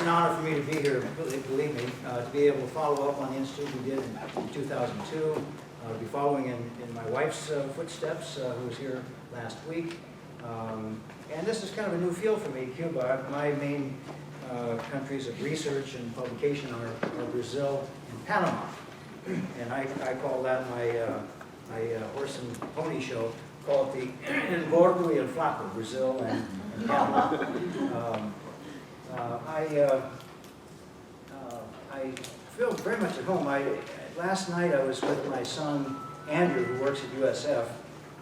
an honor for me to be here, believe me, to be able to follow up on the institute we did in 2002. I'll be following in my wife's footsteps, who was here last week. And this is kind of a new field for me, Cuba. My main countries of research and publication are Brazil and Panama. And I call that my horse and pony show, call it the Gordo y el Flaco, Brazil and Panama. I feel very much at home. Last night I was with my son, Andrew, who works at USF,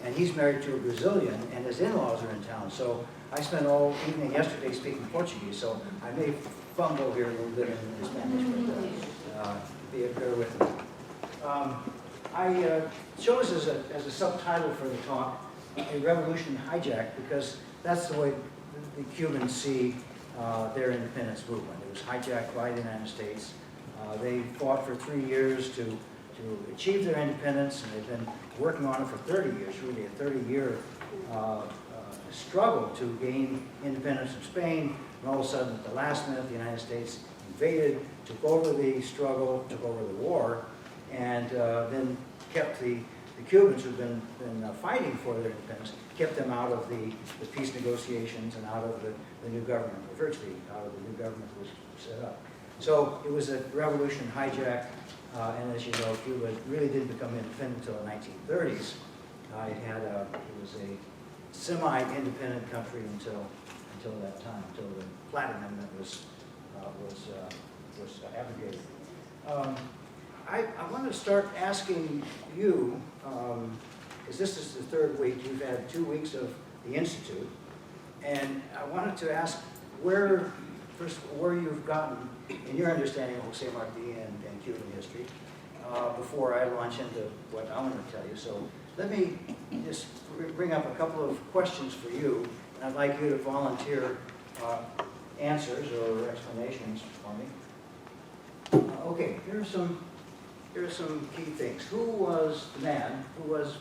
and he's married to a Brazilian, and his in-laws are in town. So I spent all evening yesterday speaking Portuguese, so I may fumble here a little bit in Spanish, but bear with me. I chose as a subtitle for the talk, A Revolution Hijacked, because that's the way the Cubans see their independence movement. It was hijacked by the United States. They fought for 3 years to achieve their independence, and they've been working on it for 30 years, really a 30-year struggle to gain independence from Spain. And all of a sudden, at the last minute, the United States invaded, took over the struggle, took over the war, and then kept the Cubans who've been fighting for their independence, kept them out of the peace negotiations and out of the new government, or virtually out of the new government that was set up. So it was a revolution hijacked, and as you know, Cuba really didn't become independent until the 1930s. It was a semi-independent country until that time, until the Platt Amendment was abrogated. I want to start asking you, because this is the third week, you've had 2 weeks of the Institute, and I wanted to ask where you've gotten in your understanding of José Martí and Cuban history, before I launch into what I'm going to tell you. So let me just bring up a couple of questions for you, and I'd like you to volunteer answers or explanations for me. Okay, here are some key things. Who was the man? Who was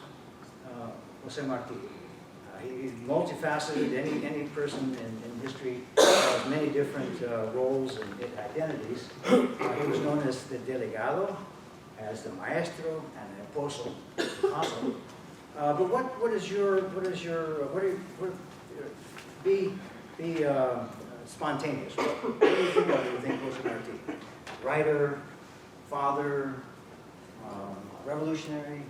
José Martí? He's multifaceted. Any person in history has many different roles and identities. He was known as the delegado, as the maestro, and the apostle. But be spontaneous. What do you think of? José Martí? Writer, father, revolutionary,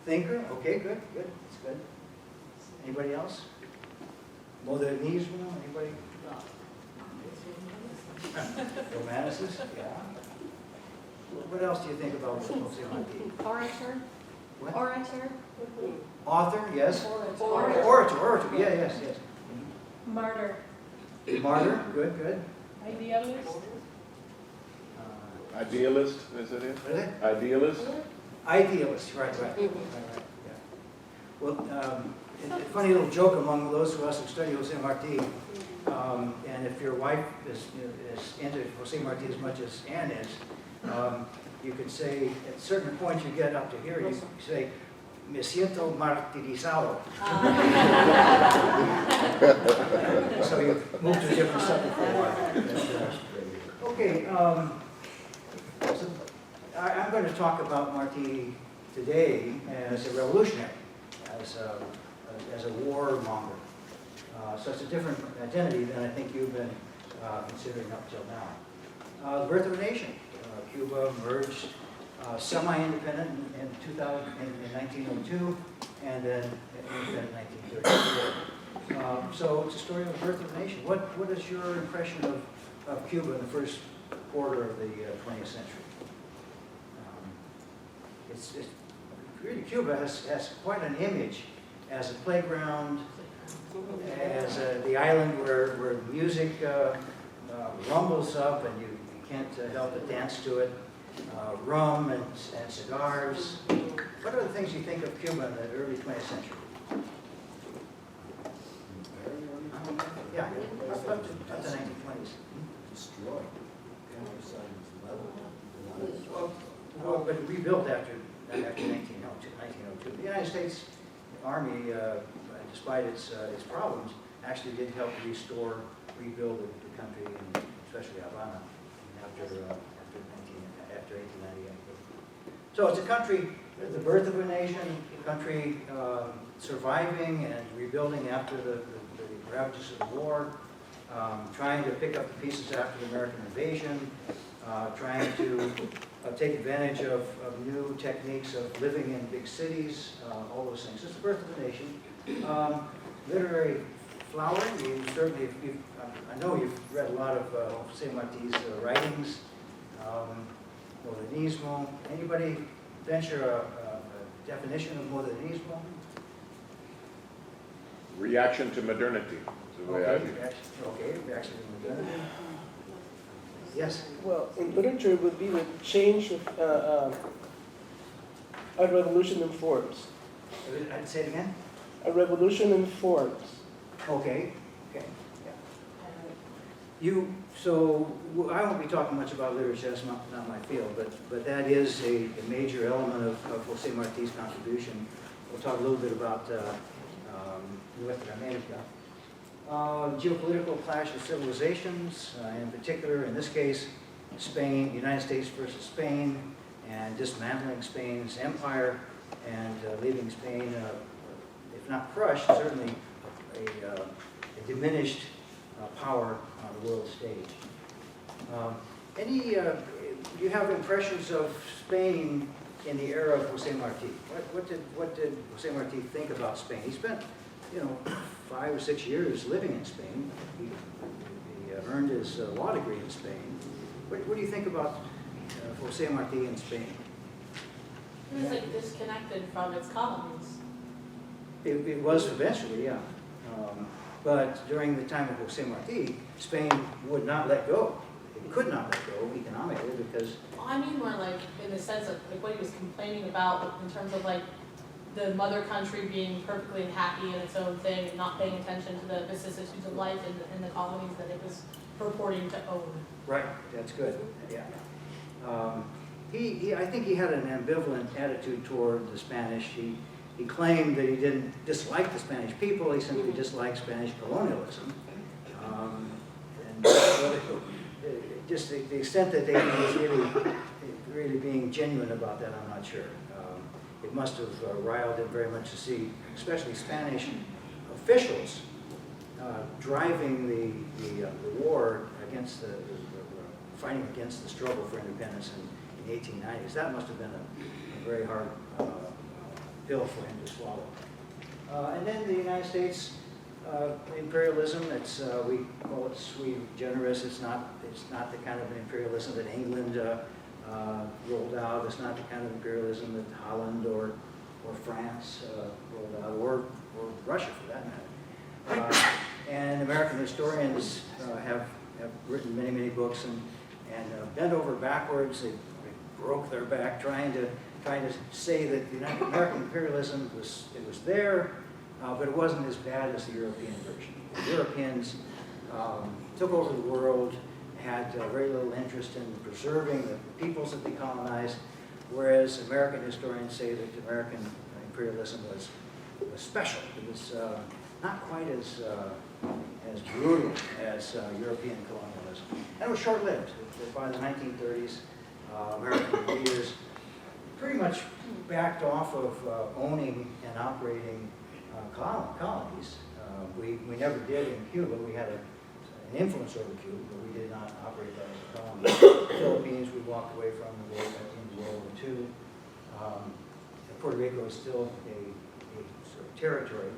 thinker. Okay, good. That's good. Anybody else? Modernismo? Anybody? Romanticist? Yeah. What else do you think about José Martí? Orator. What? Orator. Author? Yes. Orator. Orator. Yeah. Yes. Martyr. Martyr? Good. Idealist. Idealist, is it? What is it? Idealist? Idealist, right. Yeah. Well, a funny little joke among those of us who study José Martí, and if your wife is into José Martí as much as Anne is, you could say, at certain points you get up to here, you say, me siento martirizado. So you move to a different subject for a while. Okay, so I'm going to talk about Martí today as a revolutionary, as a warmonger. So it's a different identity than I think you've been considering up till now. The birth of a nation. Cuba emerged semi-independent in 1902, and then independent in 1934. So it's a story of the birth of a nation. What is your impression of Cuba in the first quarter of the 20th century? Really, Cuba has quite an image as a playground, as the island where music rumbles up and you can't help but dance to it. Rum and cigars. What are the things you think of Cuba in the early 20th century? Yeah, up to the 1920s. Destroyed. Well, but rebuilt after 1902. The United States Army, despite its problems, actually did help rebuild the country and especially Havana, after 1898. So it's a country, the birth of a nation, a country surviving and rebuilding after the ravages of the war, trying to pick up the pieces after the American invasion, trying to take advantage of new techniques of living in big cities, all those things. It's the birth of a nation. Literary flowering, you certainly, I know you've read a lot of José Martí's writings, modernismo. Anybody venture a definition of modernismo? Reaction to modernity. is the way I view it. Reaction to modernity. Yes? Well, in literature, it would be the change of a revolution in forms. I'd say it again? A revolution in forms. Okay, yeah. I won't be talking much about literature, that's not my field, but that is a major element of José Martí's contribution. We'll talk a little bit about Nuestra America. Geopolitical clash of civilizations, in particular, in this case, Spain, United States versus Spain, and dismantling Spain's empire and leaving Spain, if not crushed, certainly a diminished power on the world stage. Do you have impressions of Spain in the era of José Martí? What did José Martí think about Spain? He spent, 5 or 6 years living in Spain. He earned his law degree in Spain. What do you think about José Martí in Spain? It was like disconnected from its colonies. It was eventually, yeah. But during the time of José Martí, Spain would not let go. It could not let go economically because... Well, I mean more like in the sense of like what he was complaining about in terms of like the mother country being perfectly happy in its own thing and not paying attention to the vicissitudes of life in the colonies that it was purporting to own. Right, that's good, yeah. I think he had an ambivalent attitude toward the Spanish. He claimed that he didn't dislike the Spanish people, he simply disliked Spanish colonialism. And just the extent that he was really being genuine about that, I'm not sure. It must have riled him very much to see, especially Spanish officials driving the war against fighting against the struggle for independence in the 1890s. That must have been a very hard pill for him to swallow. And then the United States imperialism. We call it sui generis. It's not the kind of imperialism that England rolled out. It's not the kind of imperialism that Holland or France rolled out, or Russia for that matter. And American historians have written many books and bent over backwards. They broke their back trying to say that the American imperialism was there, but it wasn't as bad as the European version. The Europeans took over the world, had very little interest in preserving the peoples that they colonized, whereas American historians say that American imperialism was special. It was not quite as brutal as European colonialism. And it was short-lived. By the 1930s, American leaders pretty much backed off of owning and operating colonies. We never did in Cuba. We had an influence over Cuba, but we did not operate that as a colony. The Philippines, we walked away from in World War II. Puerto Rico is still a sort of territory.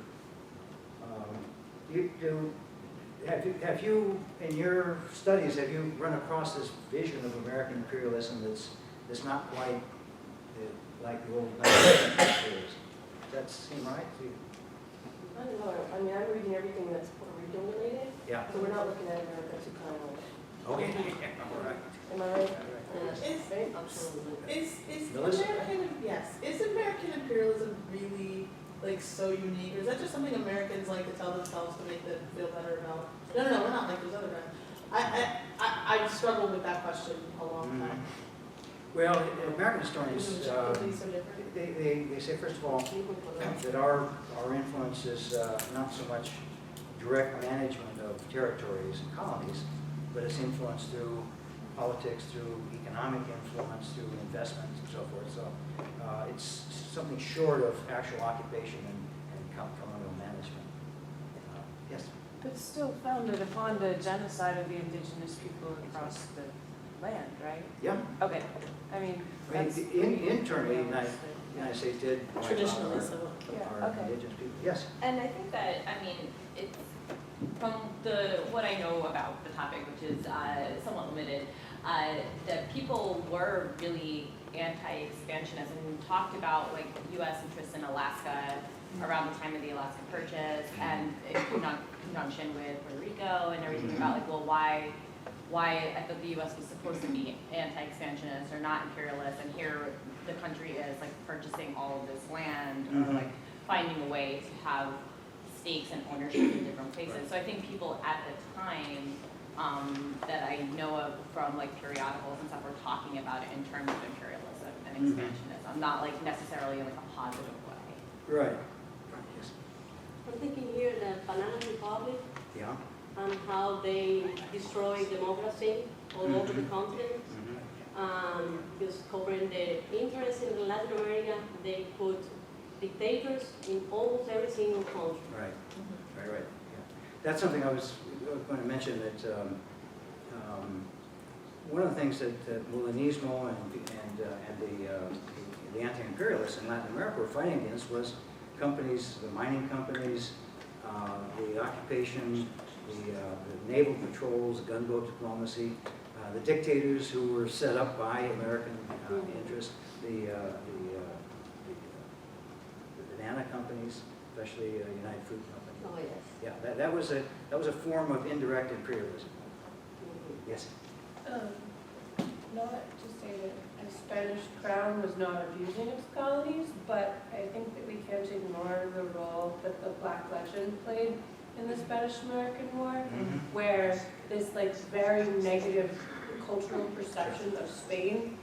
Have you, in your studies, have you run across this vision of American imperialism that's not quite like the old imperialism? Does that seem right to you? I don't know. I mean, I'm reading everything that's Puerto Rico related. Yeah. So we're not looking at America too kind of like. Okay. All right. Am I right? Is Melissa? Is American imperialism really like so unique, or is that just something Americans like to tell themselves to make them feel better about? No, we're not like those other guys. I've struggled with that question a long time. Well, American historians, Is it so different? they say, first of all, that our influence is not so much direct management of territories and colonies, but it's influenced through politics, through economic influence, through investments and so forth. So it's something short of actual occupation and colonial management. Yes? But still founded upon the genocide of the indigenous people across the land, right? Yeah. Okay, I mean, that's. Internally, the realistic. United States did wipe out Traditionally, our- so. Yeah, our okay. indigenous people. Yes? And I think that, I mean, it's, from what I know about the topic, which is somewhat limited, that people were really anti-expansionism and talked about like U.S. interests in Alaska around the time of the Alaska Purchase and in conjunction with Puerto Rico and everything about like, well, why I thought the U.S. was supposed to be anti-expansionist or not imperialist, and here the country is like purchasing all of this land or like finding a way to have stakes and ownership in different places. Right. So I think people at the time that I know of from like periodicals and stuff were talking about it in terms of imperialism and expansionism, not like necessarily in like a positive way. Right. Yes. I'm thinking here the Banana Republic Yeah. and how they destroy democracy all over the continent. Because covering the interests in Latin America, they put dictators in almost every single country. Right. Right. Yeah. That's something I was going to mention, that one of the things that Molinismo and the anti-imperialists in Latin America were fighting against was companies, the mining companies, the occupation, the naval patrols, gunboat diplomacy, the dictators who were set up by American interests, the banana companies, especially United Fruit Company. Oh, yes. Yeah, that was a form of indirect imperialism. Yes. Not to say that the Spanish crown was not abusing its colonies, but I think that we can't ignore the role that the Black Legend played in the Spanish-American War, where this like very negative cultural perception of Spain,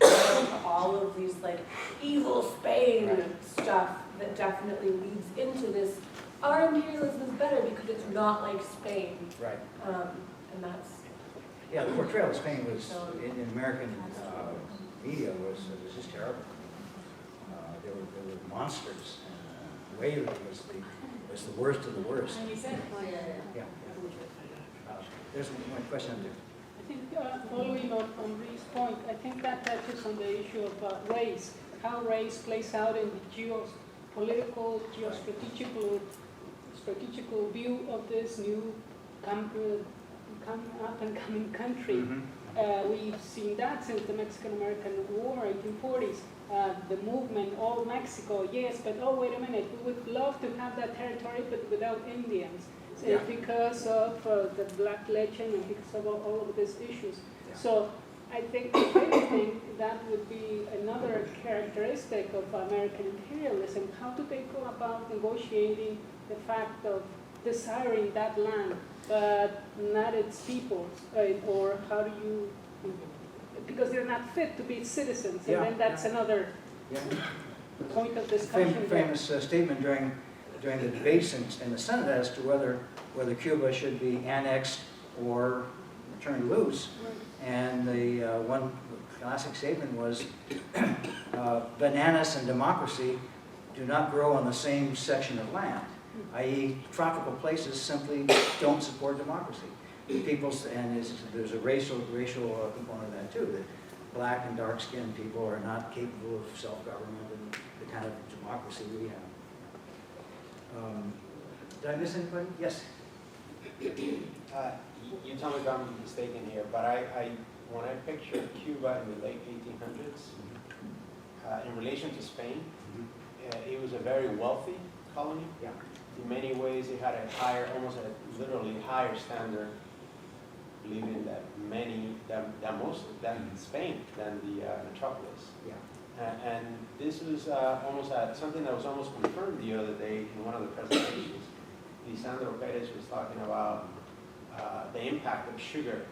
all of these like evil Spain stuff that definitely leads into this. Our imperialism is better because it's not like Spain, Right. and that's. Yeah, the portrayal of Spain was in American media was just terrible. There were monsters. Whaley was the worst of the worst. Oh, yeah, yeah. Yeah. There's one question there. I think following on Ree's point, I think that touches on the issue of race, how race plays out in the geopolitical, strategical view of this new up-and-coming country. We've seen that since the Mexican-American War, 1840s. The movement, all Mexico, yes, but oh, wait a minute, we would love to have that territory, but without Indians. Yeah. Because of the Black Legend and because of all of these issues. Yeah. So I think, if anything, that would be another characteristic of American imperialism. How do they go about negotiating the fact of desiring that land, but not its people? Or how do you, because they're not fit to be citizens, and Yeah. then that's another Yeah. point of discussion. Famous statement during the debates in the Senate as to whether Cuba should be annexed or turned loose. And the one classic statement was, bananas and democracy do not grow on the same section of land, i.e. tropical places simply don't support democracy. People's, and there's a racial component of that too, that black and dark-skinned people are not capable of self-government and the kind of democracy we have. Did I miss anybody? Yes. You tell me if I'm mistaken here, but when I picture Cuba in the late 1800s, in relation to Spain, it was a very wealthy colony. Yeah. In many ways, it had a higher, almost a literally higher standard, believing that than Spain, than the metropolis. Yeah. And this was almost something that was almost confirmed the other day in one of the presentations. Lisandro Perez was talking about the impact of sugar,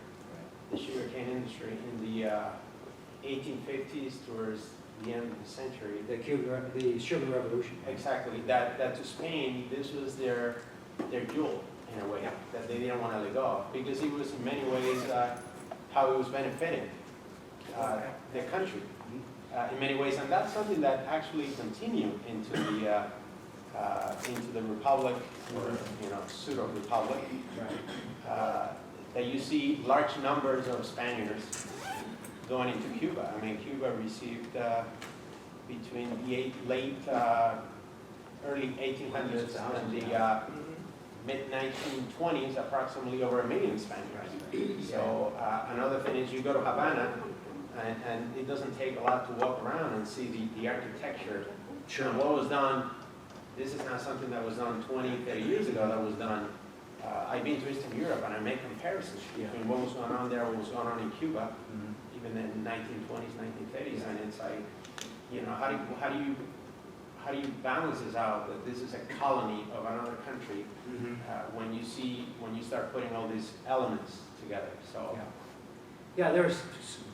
the sugarcane industry in the 1850s towards the end of the century. The sugar revolution. Exactly. That to Spain, this was their jewel, in a way, that they didn't want to let go of, because it was in many ways how it was benefiting the country in many ways, and that's something that actually continued into the republic, or pseudo-republic. That you see large numbers of Spaniards going into Cuba. I mean, Cuba received between the early 1800s and the mid-1920s, approximately over 1 million Spaniards. So another thing is you go to Havana, and it doesn't take a lot to walk around and see the architecture. Sure. And what was done, this is not something that was done 20, 30 years ago, that was done. I've been to Eastern Europe, and I make comparisons between what was going on there and what was going on in Cuba, even in the 1920s, 1930s, and it's like, how do you balance this out, that this is a colony of another country, when you start putting all these elements together, so. Yeah, there's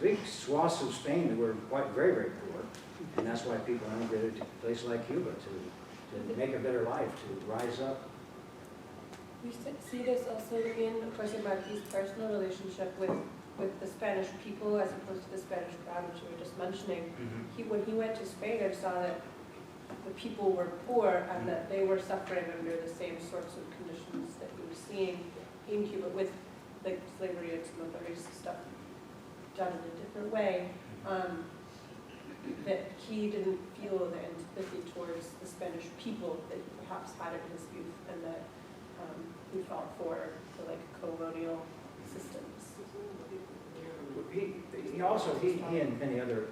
big swaths of Spain that were very, very poor, and that's why people emigrated to a place like Cuba to make a better life, to rise up. We see this also in José Martí's personal relationship with the Spanish people as opposed to the Spanish crown, which you were just mentioning. When he went to Spain and saw that the people were poor and that they were suffering under the same sorts of conditions that he was seeing in Cuba, with like slavery and some of the racist stuff done in a different way, that he didn't feel the antipathy towards the Spanish people that he perhaps had in his youth, and that he fought for the like colonial systems. He and many other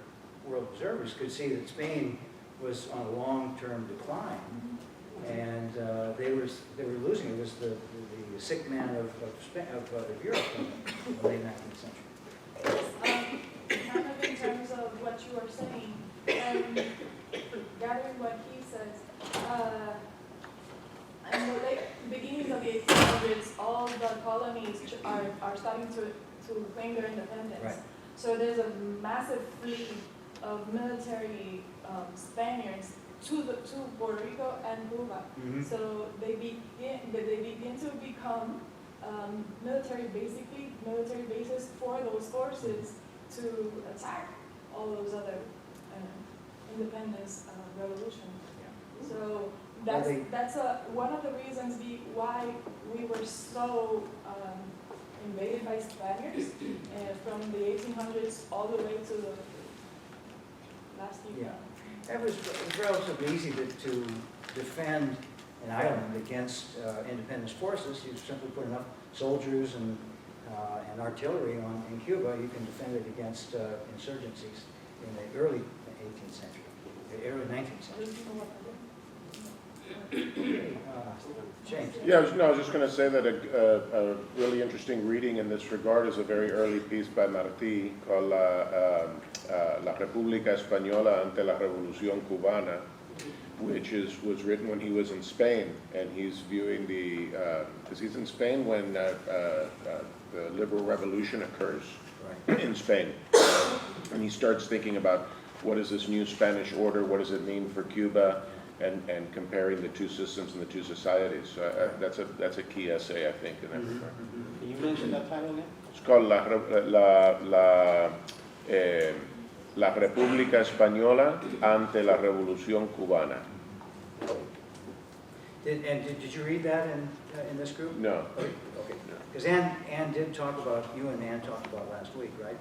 world observers could see that Spain was on a long-term decline, and they were losing. It was the sick man of Europe in the late 19th century. Kind of in terms of what you are saying, and gathering what he says, in the late beginnings of the 1800s, all the colonies are starting to claim their independence. Right. So there's a massive fleet of military Spaniards to Puerto Rico and Cuba. So they begin to become military bases for those forces to attack all those other independence revolutions. So that's one of the reasons why we were so invaded by Spaniards from the 1800s all the way to the last year. Yeah, it was relatively easy to defend an island against independence forces. You simply put enough soldiers and artillery in Cuba, you can defend it against insurgencies in the early 18th century, the early 19th century. James. Yeah, I was just going to say that a really interesting reading in this regard is a very early piece by Martí called La República Española ante la Revolución Cubana, which was written when he was in Spain, and he's viewing because he's in Spain when the liberal revolution occurs in Spain, and he starts thinking about what is this new Spanish order, what does it mean for Cuba, and comparing the two systems and the two societies. So that's a key essay, I think, in that regard. Can you mention that title again? It's called La República Española ante la Revolución Cubana. Did you read that in this group? No. Okay. Because Ann did talk about, you and Ann talked about last week, right?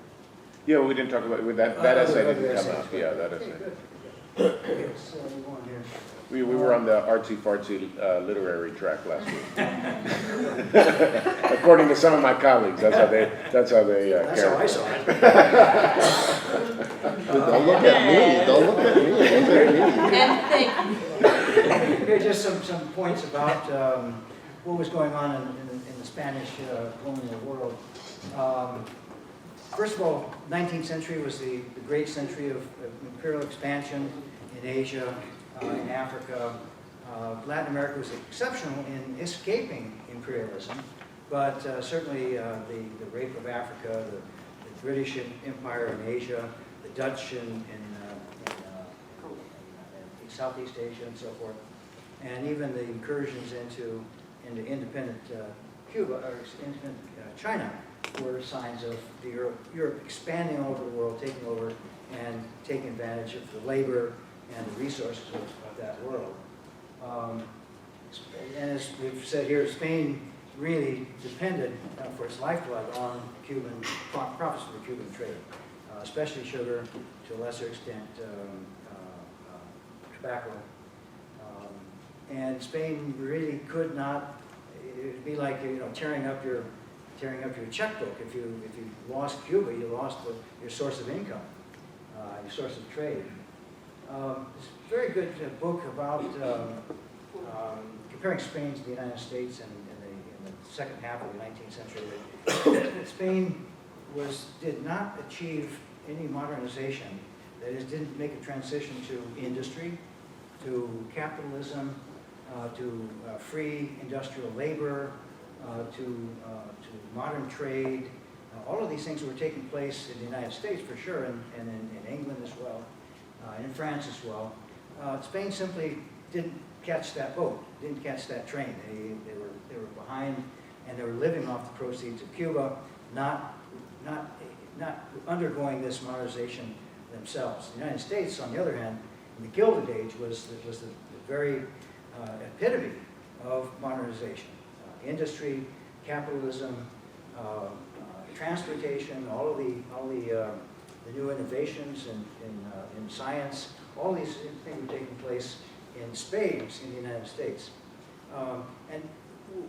Yeah, we didn't talk about that essay Other didn't come essays, up. Yeah, that essay. Good. Okay, so you want here. We were on the artsy-fartsy literary track last week. According to some of my colleagues, that's how they That's how I saw it. Don't look at me. Don't look at me. Look at me. And thank you. Okay, just some points about what was going on in the Spanish colonial world. First of all, 19th century was the great century of imperial expansion in Asia, in Africa. Latin America was exceptional in escaping imperialism, but certainly the rape of Africa, the British Empire in Asia, the Dutch in Southeast Asia and so forth, and even the incursions into into independent Cuba, or independent China, were signs of Europe expanding all over the world, taking over and taking advantage of the labor and the resources of that world. And as we've said here, Spain really depended for its lifeblood on Cuban profits from the Cuban trade, especially sugar, to a lesser extent tobacco. And Spain really could not. It'd be like tearing up your checkbook. If you lost Cuba, you lost your source of income, your source of trade. It's a very good book about comparing Spain to the United States in the second half of the 19th century. Spain did not achieve any modernization. That is, didn't make a transition to industry, to capitalism, to free industrial labor, to modern trade. All of these things were taking place in the United States for sure, and in England as well, and in France as well. Spain simply didn't catch that boat, didn't catch that train. They were behind, and they were living off the proceeds of Cuba, not undergoing this modernization themselves. The United States, on the other hand, in the Gilded Age, was the very epitome of modernization. Industry, capitalism, transportation, all the new innovations in science, all these things were taking place in spades in the United States. And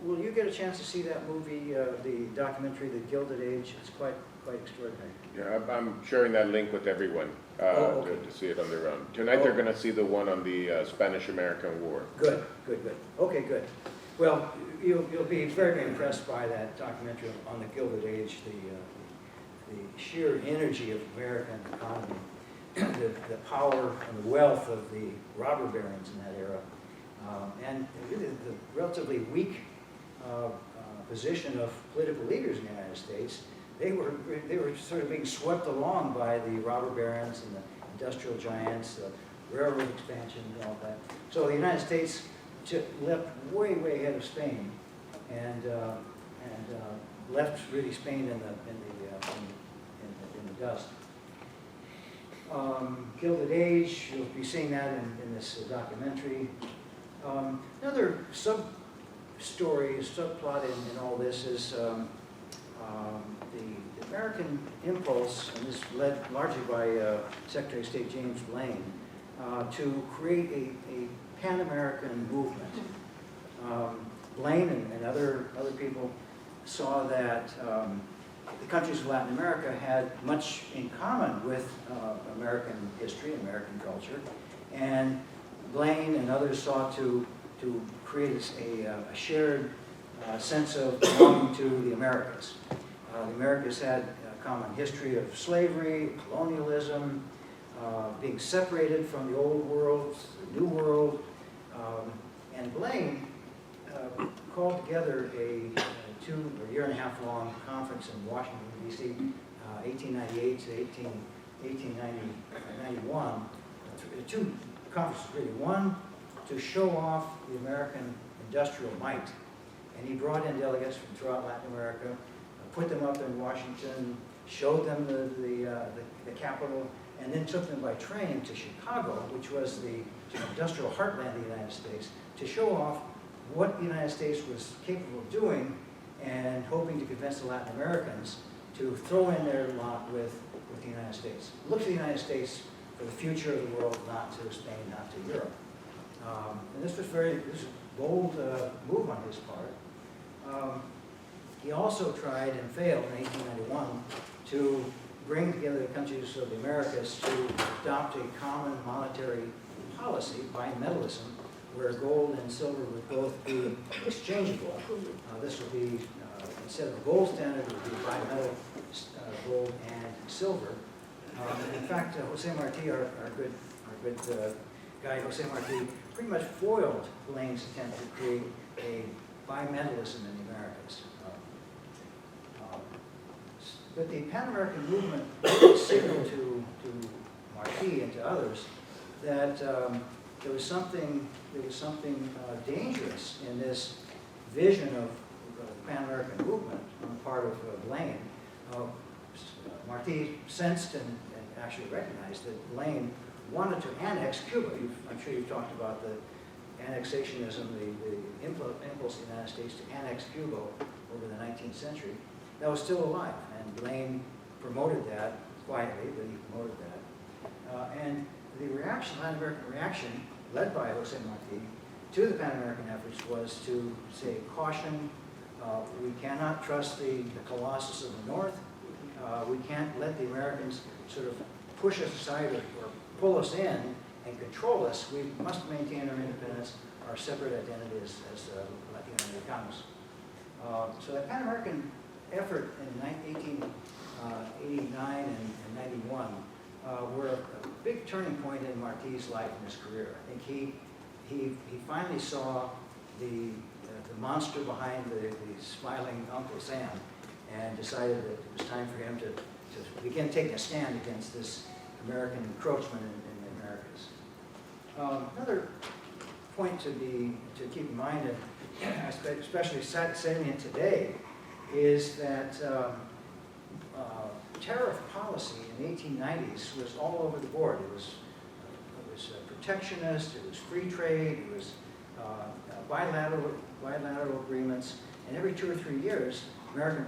will you get a chance to see that movie, the documentary, The Gilded Age? It's quite extraordinary. Yeah, I'm sharing that link with everyone okay. to see it on their own. Tonight they're going to see the one on the Spanish-American War. Good. Okay, good. Well, you'll be very impressed by that documentary on the Gilded Age, the sheer energy of American economy, the power and the wealth of the robber barons in that era, and really the relatively weak position of political leaders in the United States. They were sort of being swept along by the robber barons and the industrial giants, the railroad expansion and all that. So the United States left way ahead of Spain, and left really Spain in the dust. Gilded Age, you'll be seeing that in this documentary. Another sub-story, subplot in all this is the American impulse, and this led largely by Secretary of State James Blaine, to create a Pan-American movement. Blaine and other people saw that the countries of Latin America had much in common with American history, American culture, and Blaine and others sought to create a shared sense of belonging to the Americas. The Americas had a common history of slavery, colonialism, being separated from the old world, the new world, and Blaine called together a year-and-a-half long conference in Washington, D.C., 1898 to 1891. Two conferences, really. One, to show off the American industrial might. And he brought in delegates from throughout Latin America, put them up in Washington, showed them the capital, and then took them by train to Chicago, which was the industrial heartland of the United States, to show off what the United States was capable of doing, and hoping to convince the Latin Americans to throw in their lot with the United States. Look to the United States for the future of the world, not to Spain, not to Europe. And this was a bold move on his part. He also tried and failed in 1891 to bring together the countries of the Americas to adopt a common monetary policy, bimetallism, where gold and silver would both be exchangeable. This would be, instead of a gold standard, it would be bimetal gold and silver. In fact, José Martí, our good guy, José Martí, pretty much foiled Blaine's attempt to create a bimetallism in the Americas. But the Pan-American movement signaled to Martí and to others that there was something dangerous in this vision of the Pan-American movement on the part of Blaine, Martí sensed and actually recognized that Blaine wanted to annex Cuba. I'm sure you've talked about the annexationism, the impulse of the United States to annex Cuba over the 19th century. That was still alive, and Blaine promoted that quietly, but he promoted that. And the reaction, Latin American reaction, led by José Martí, to the Pan-American efforts was to say, caution, we cannot trust the colossus of the North. We can't let the Americans sort of push us aside or pull us in and control us. We must maintain our independence, our separate identity as Latino-Americanos. So the Pan-American effort in 1889 and 91 were a big turning point in Martí's life and his career. I think he finally saw the monster behind the smiling Uncle Sam and decided that it was time for him to begin taking a stand against this American encroachment in the Americas. Another point to keep in mind, and especially salient today, is that tariff policy in the 1890s was all over the board. It was protectionist, it was free trade, it was bilateral agreements, and every 2 or 3 years, American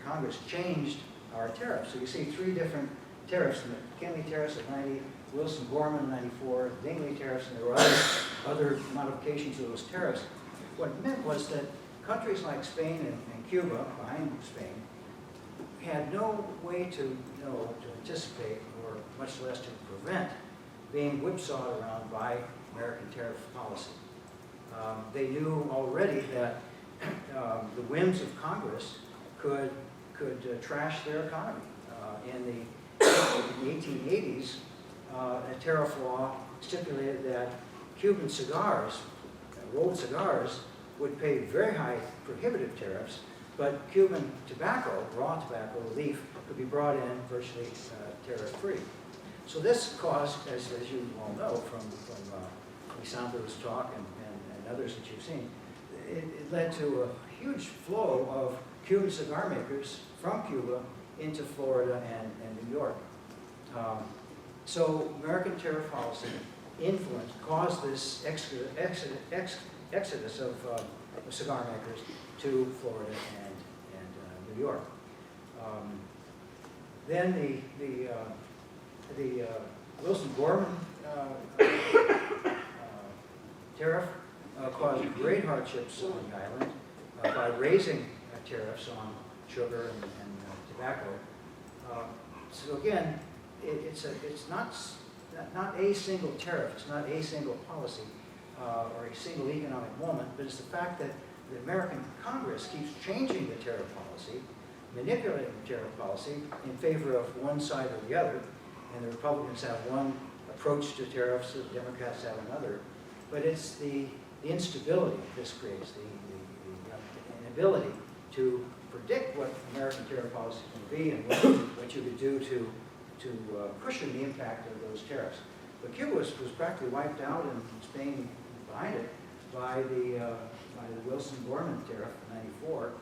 Congress changed our tariffs. So you see 3 different tariffs: the McKinley tariffs of 90, Wilson-Gorman in 94, Dingley tariffs, and there were other modifications of those tariffs. What it meant was that countries like Spain and Cuba, behind Spain, had no way to anticipate, or much less to prevent, being whipsawed around by American tariff policy. They knew already that the whims of Congress could trash their economy. In the 1880s, a tariff law stipulated that Cuban cigars, rolled cigars, would pay very high prohibitive tariffs, but Cuban tobacco, raw tobacco, leaf, could be brought in virtually tariff-free. So this caused, as you all know from Lisandro's talk and others that you've seen, it led to a huge flow of Cuban cigar makers from Cuba into Florida and New York. So American tariff policy influence caused this exodus of cigar makers to Florida and New York. Then the Wilson-Gorman tariff caused great hardships on the island by raising tariffs on sugar and tobacco. So again, it's not a single tariff, it's not a single policy or a single economic moment, but it's the fact that the American Congress keeps changing the tariff policy, manipulating the tariff policy in favor of one side or the other, and the Republicans have one approach to tariffs, the Democrats have another, but it's the instability this creates, the inability to predict what American tariff policy is going to be and what you could do to cushion the impact of those tariffs. But Cuba was practically wiped out, and Spain behind it, by the Wilson-Gorman tariff in '94,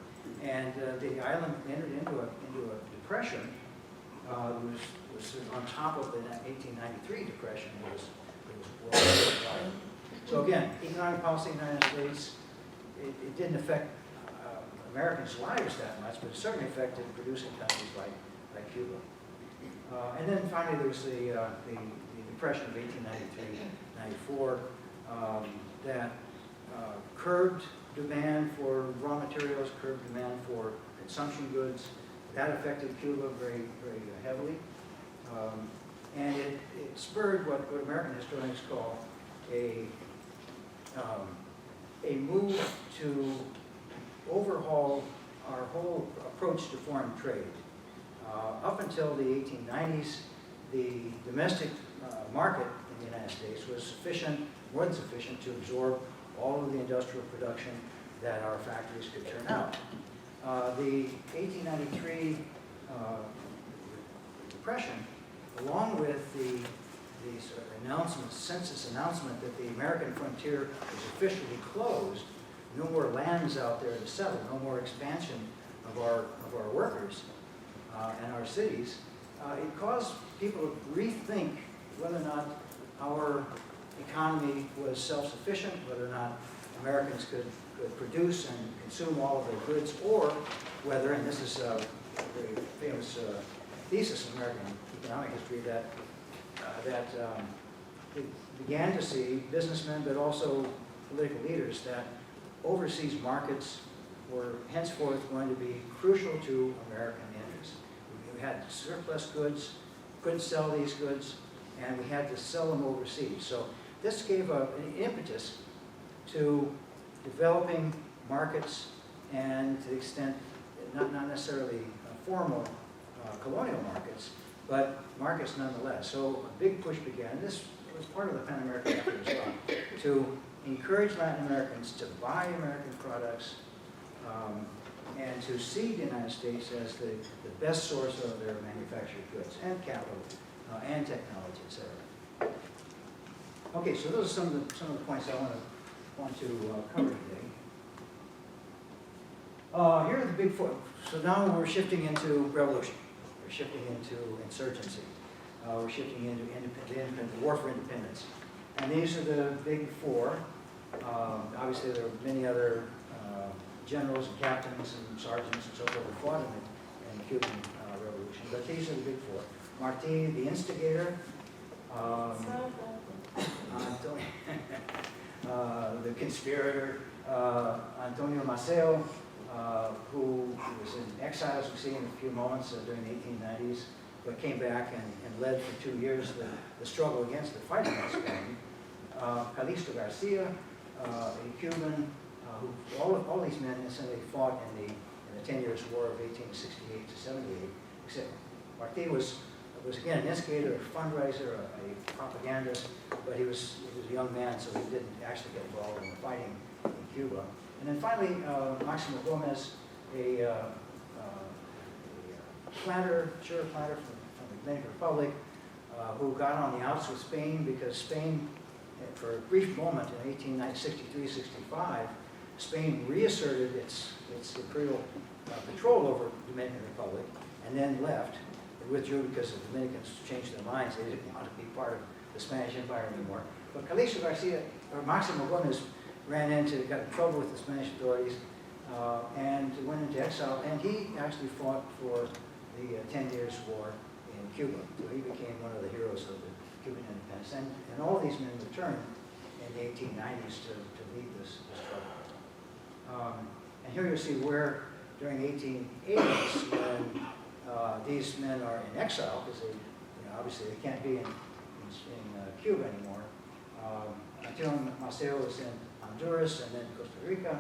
and the island entered into a depression. It was on top of the 1893 depression. It was worldwide. So again, economic policy in the United States, it didn't affect Americans' lives that much, but it certainly affected producing countries like Cuba. And then finally, there was the Depression of 1893-94 that curbed demand for raw materials, curbed demand for consumption goods. That affected Cuba very, very heavily. And it spurred what American historians call a move to overhaul our whole approach to foreign trade. Up until the 1890s, the domestic market in the United States was sufficient, more than sufficient, to absorb all of the industrial production that our factories could turn out. The 1893 Depression, along with the sort of census announcement that the American frontier was officially closed, no more lands out there to settle, no more expansion of our workers and our cities, it caused people to rethink whether or not our economy was self-sufficient, whether or not Americans could produce and consume all of their goods, or whether, and this is a very famous thesis in American economic history, that it began to see businessmen, but also political leaders, that overseas markets were henceforth going to be crucial to American interests. We had surplus goods, couldn't sell these goods, and we had to sell them overseas. So this gave an impetus to developing markets, and to the extent, not necessarily formal colonial markets, but markets nonetheless. So a big push began. This was part of the Pan-American effort as well, to encourage Latin Americans to buy American products and to see the United States as the best source of their manufactured goods and capital and technology, etc. Okay, so those are some of the points I want to cover today. Here are the big four. So now we're shifting into revolution. We're shifting into insurgency. We're shifting into the war for independence. And these are the big four. Obviously, there are many other generals and captains and sergeants and so forth who fought in the Cuban Revolution, but these are the big four. Martí, the instigator. The conspirator, Antonio Maceo, who was in exile, as we see in a few moments, during the 1890s, but came back and led for 2 years the struggle against the fight against Spain. Calixto Garcia, a Cuban, who all these men essentially fought in the 10 Years' War of 1868 to 78, except Martí was again an instigator, a fundraiser, a propagandist, but he was a young man, so he didn't actually get involved in the fighting in Cuba. And then finally, Máximo Gómez, a planter from the Dominican Republic, who got on the outs with Spain because Spain, for a brief moment in 1863-65, Spain reasserted its imperial control over the Dominican Republic, and then left. They withdrew because the Dominicans changed their minds. They didn't want to be part of the Spanish Empire anymore. But Calixto Garcia, or Máximo Gómez, got in trouble with the Spanish authorities and went into exile, and he actually fought for the 10 Years' War in Cuba. So he became one of the heroes of the Cuban independence. And all these men returned in the 1890s to lead this struggle. And here you see where, during the 1880s, when these men are in exile, because obviously they can't be in Cuba anymore. Antonio Maceo is in Honduras and then Costa Rica.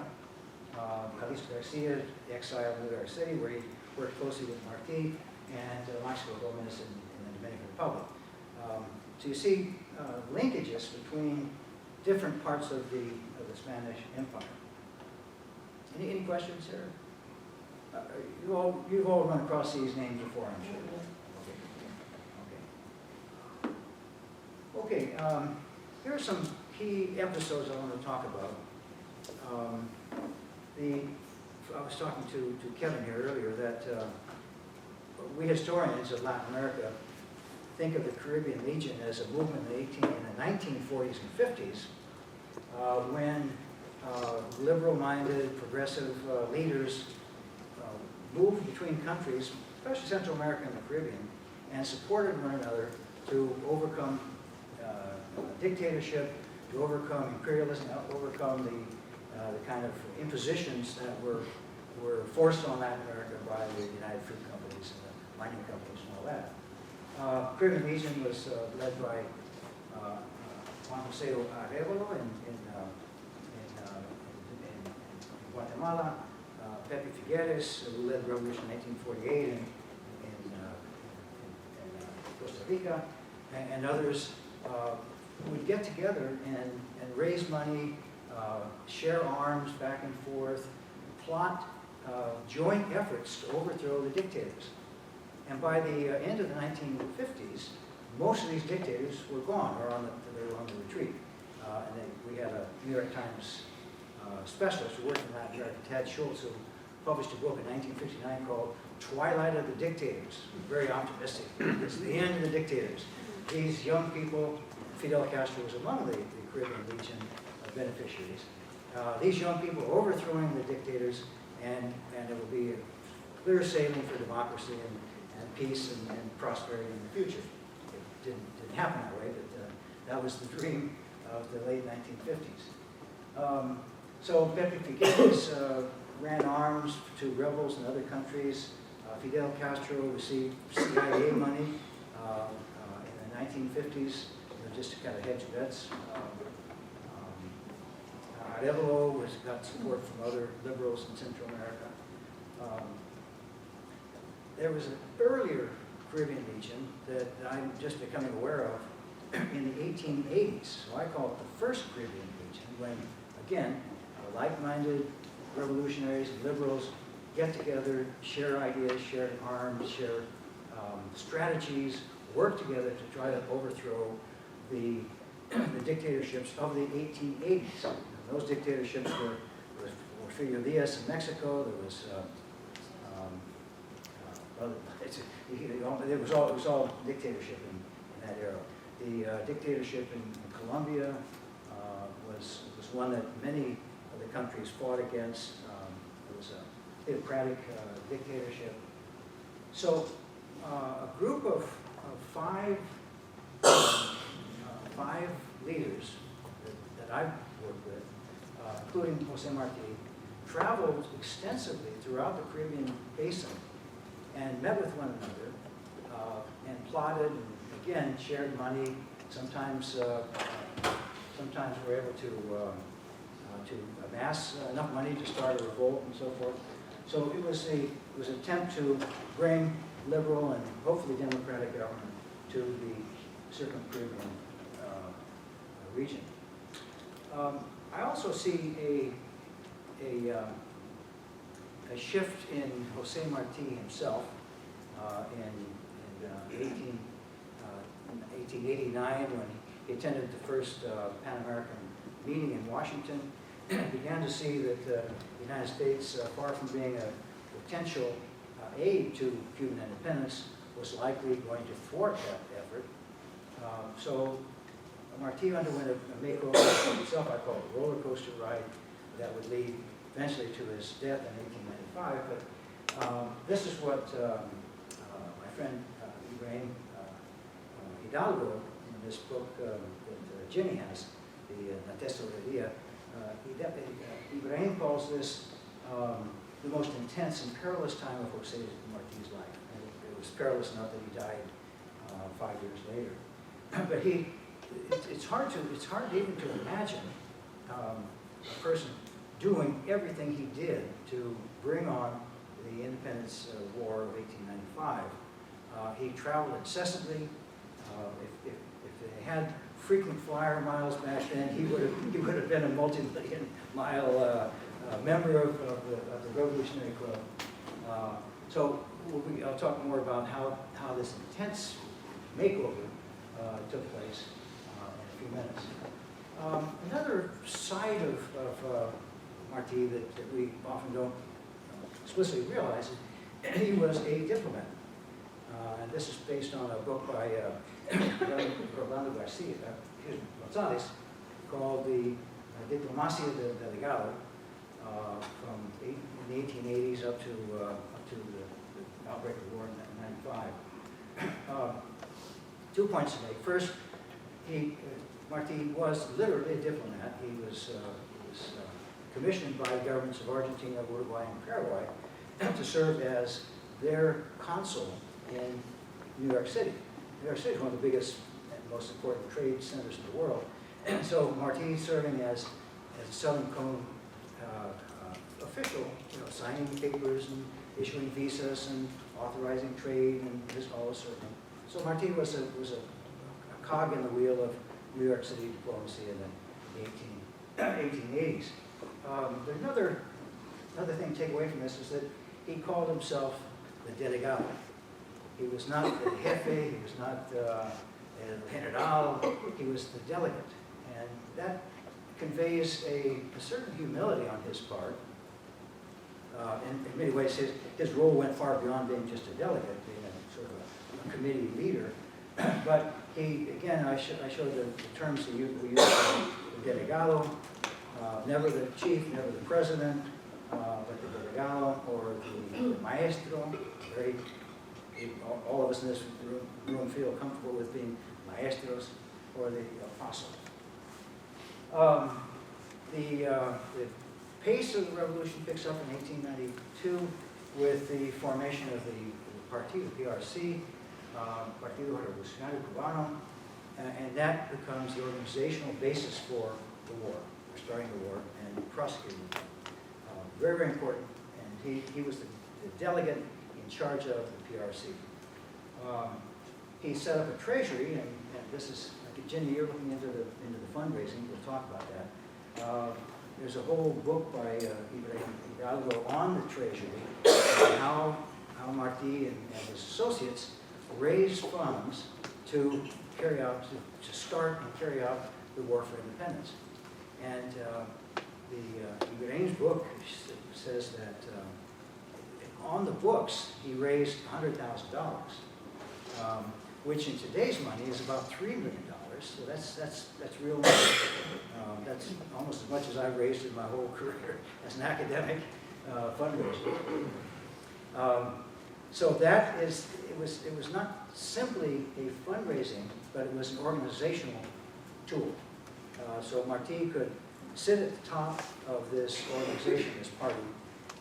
Calixto Garcia, the exile in New York City, where he worked closely with Martí, and Máximo Gómez in the Dominican Republic. So you see linkages between different parts of the Spanish Empire. Any questions here? You've all run across these names before, I'm sure. Okay. Here are some key episodes I want to talk about. I was talking to Kevin here earlier that we historians of Latin America think of the Caribbean Legion as a movement in the 1940s and 50s when liberal-minded, progressive leaders moved between countries, especially Central America and the Caribbean, and supported one another to overcome dictatorship, to overcome imperialism, overcome the kind of impositions that were forced on Latin America by the United Fruit Companies and the mining companies and all that. Caribbean Legion was led by Juan José Arevalo in Guatemala, Pepe Figueres, who led the revolution in 1848 in Costa Rica, and others would get together and raise money, share arms back and forth, plot joint efforts to overthrow the dictators. And by the end of the 1950s, most of these dictators were gone, or they were on the retreat. We had a New York Times specialist who worked in Latin America, Ted Schultz, who published a book in 1959 called Twilight of the Dictators. Very optimistic. It's the end of the dictators. These young people, Fidel Castro was among the Caribbean region beneficiaries. These young people are overthrowing the dictators, and there will be a clear sailing for democracy and peace and prosperity in the future. It didn't happen that way, but that was the dream of the late 1950s. So Pepe Figueres ran arms to rebels in other countries. Fidel Castro received CIA money in the 1950s, just to kind of hedge bets. Arevalo got support from other liberals in Central America. There was an earlier Caribbean region that I'm just becoming aware of in the 1880s. So I call it the first Caribbean region, when, again, like-minded revolutionaries and liberals get together, share ideas, share arms, share strategies, work together to try to overthrow the dictatorships of the 1880s. And those dictatorships were Porfirio Diaz in Mexico. There was it was all dictatorship in that era. The dictatorship in Colombia was one that many of the countries fought against. It was a theocratic dictatorship. So a group of five leaders that I've worked with, including José Martí, traveled extensively throughout the Caribbean basin and met with one another and plotted, and again shared money. Sometimes we're able to amass enough money to start a revolt and so forth. So it was an attempt to bring liberal and hopefully democratic government to the circum-Caribbean region. I also see a shift in José Martí himself in 1889 when he attended the first Pan American meeting in Washington. Began to see that the United States, far from being a potential aid to Cuban independence, was likely going to thwart that effort. So Martí underwent a makeover himself, I call it a roller coaster ride, that would lead eventually to his death in 1895. But this is what my friend Ibrahim Hidalgo, in this book that Ginny has, the La Tesorería, Ibrahim calls this the most intense and perilous time of José Martí's life. And it was perilous enough that he died 5 years later. But it's hard even to imagine a person doing everything he did to bring on the independence war of 1895. He traveled incessantly. If they had frequent flyer miles back then, he would have been a multi-million mile member of the Revolutionary Club. So I'll talk more about how this intense makeover took place in a few minutes. Another side of Martí that we often don't explicitly realize is he was a diplomat. And this is based on a book by Rolando González called the Diplomacia del Delegado from the 1880s up to the outbreak of the war in 1995. 2 points to make. First, Martí was literally a diplomat. He was commissioned by the governments of Argentina, Uruguay, and Paraguay to serve as their consul in New York City. New York City is one of the biggest and most important trade centers in the world. And so Martí serving as a Southern Cone official, signing papers and issuing visas and authorizing trade and all this sort of thing. So Martí was a cog in the wheel of New York City diplomacy in the 1880s. Another thing to take away from this is that he called himself the delegado. He was not the jefe, he was not el general, he was the delegate. And that conveys a certain humility on his part. In many ways, his role went far beyond being just a delegate, being a sort of a committee leader. But he, again, I showed the terms he used, the delegado, never the chief, never the president, but the delegado or the maestro. All of us in this room feel comfortable with being maestros, or the apostle. The pace of the revolution picks up in 1892 with the formation of the Partido PRC, Partido Revolucionario Cubano, and that becomes the organizational basis for the war, for starting the war and prosecuting the war. Very, very important, and he was the delegate in charge of the PRC. He set up a treasury, and this is, Jenny, you're looking into the fundraising, we'll talk about that. There's a whole book by Ibrahim Hidalgo on the treasury, and how Martí and his associates raised funds to carry out, to start and carry out the war for independence. And Ibrahim's book says that on the books, he raised $100,000, which in today's money is about $3 million. So that's real money. That's almost as much as I've raised in my whole career as an academic fundraiser. So that is, it was not simply a fundraising, but it was an organizational tool. So Martí could sit at the top of this organization, this party,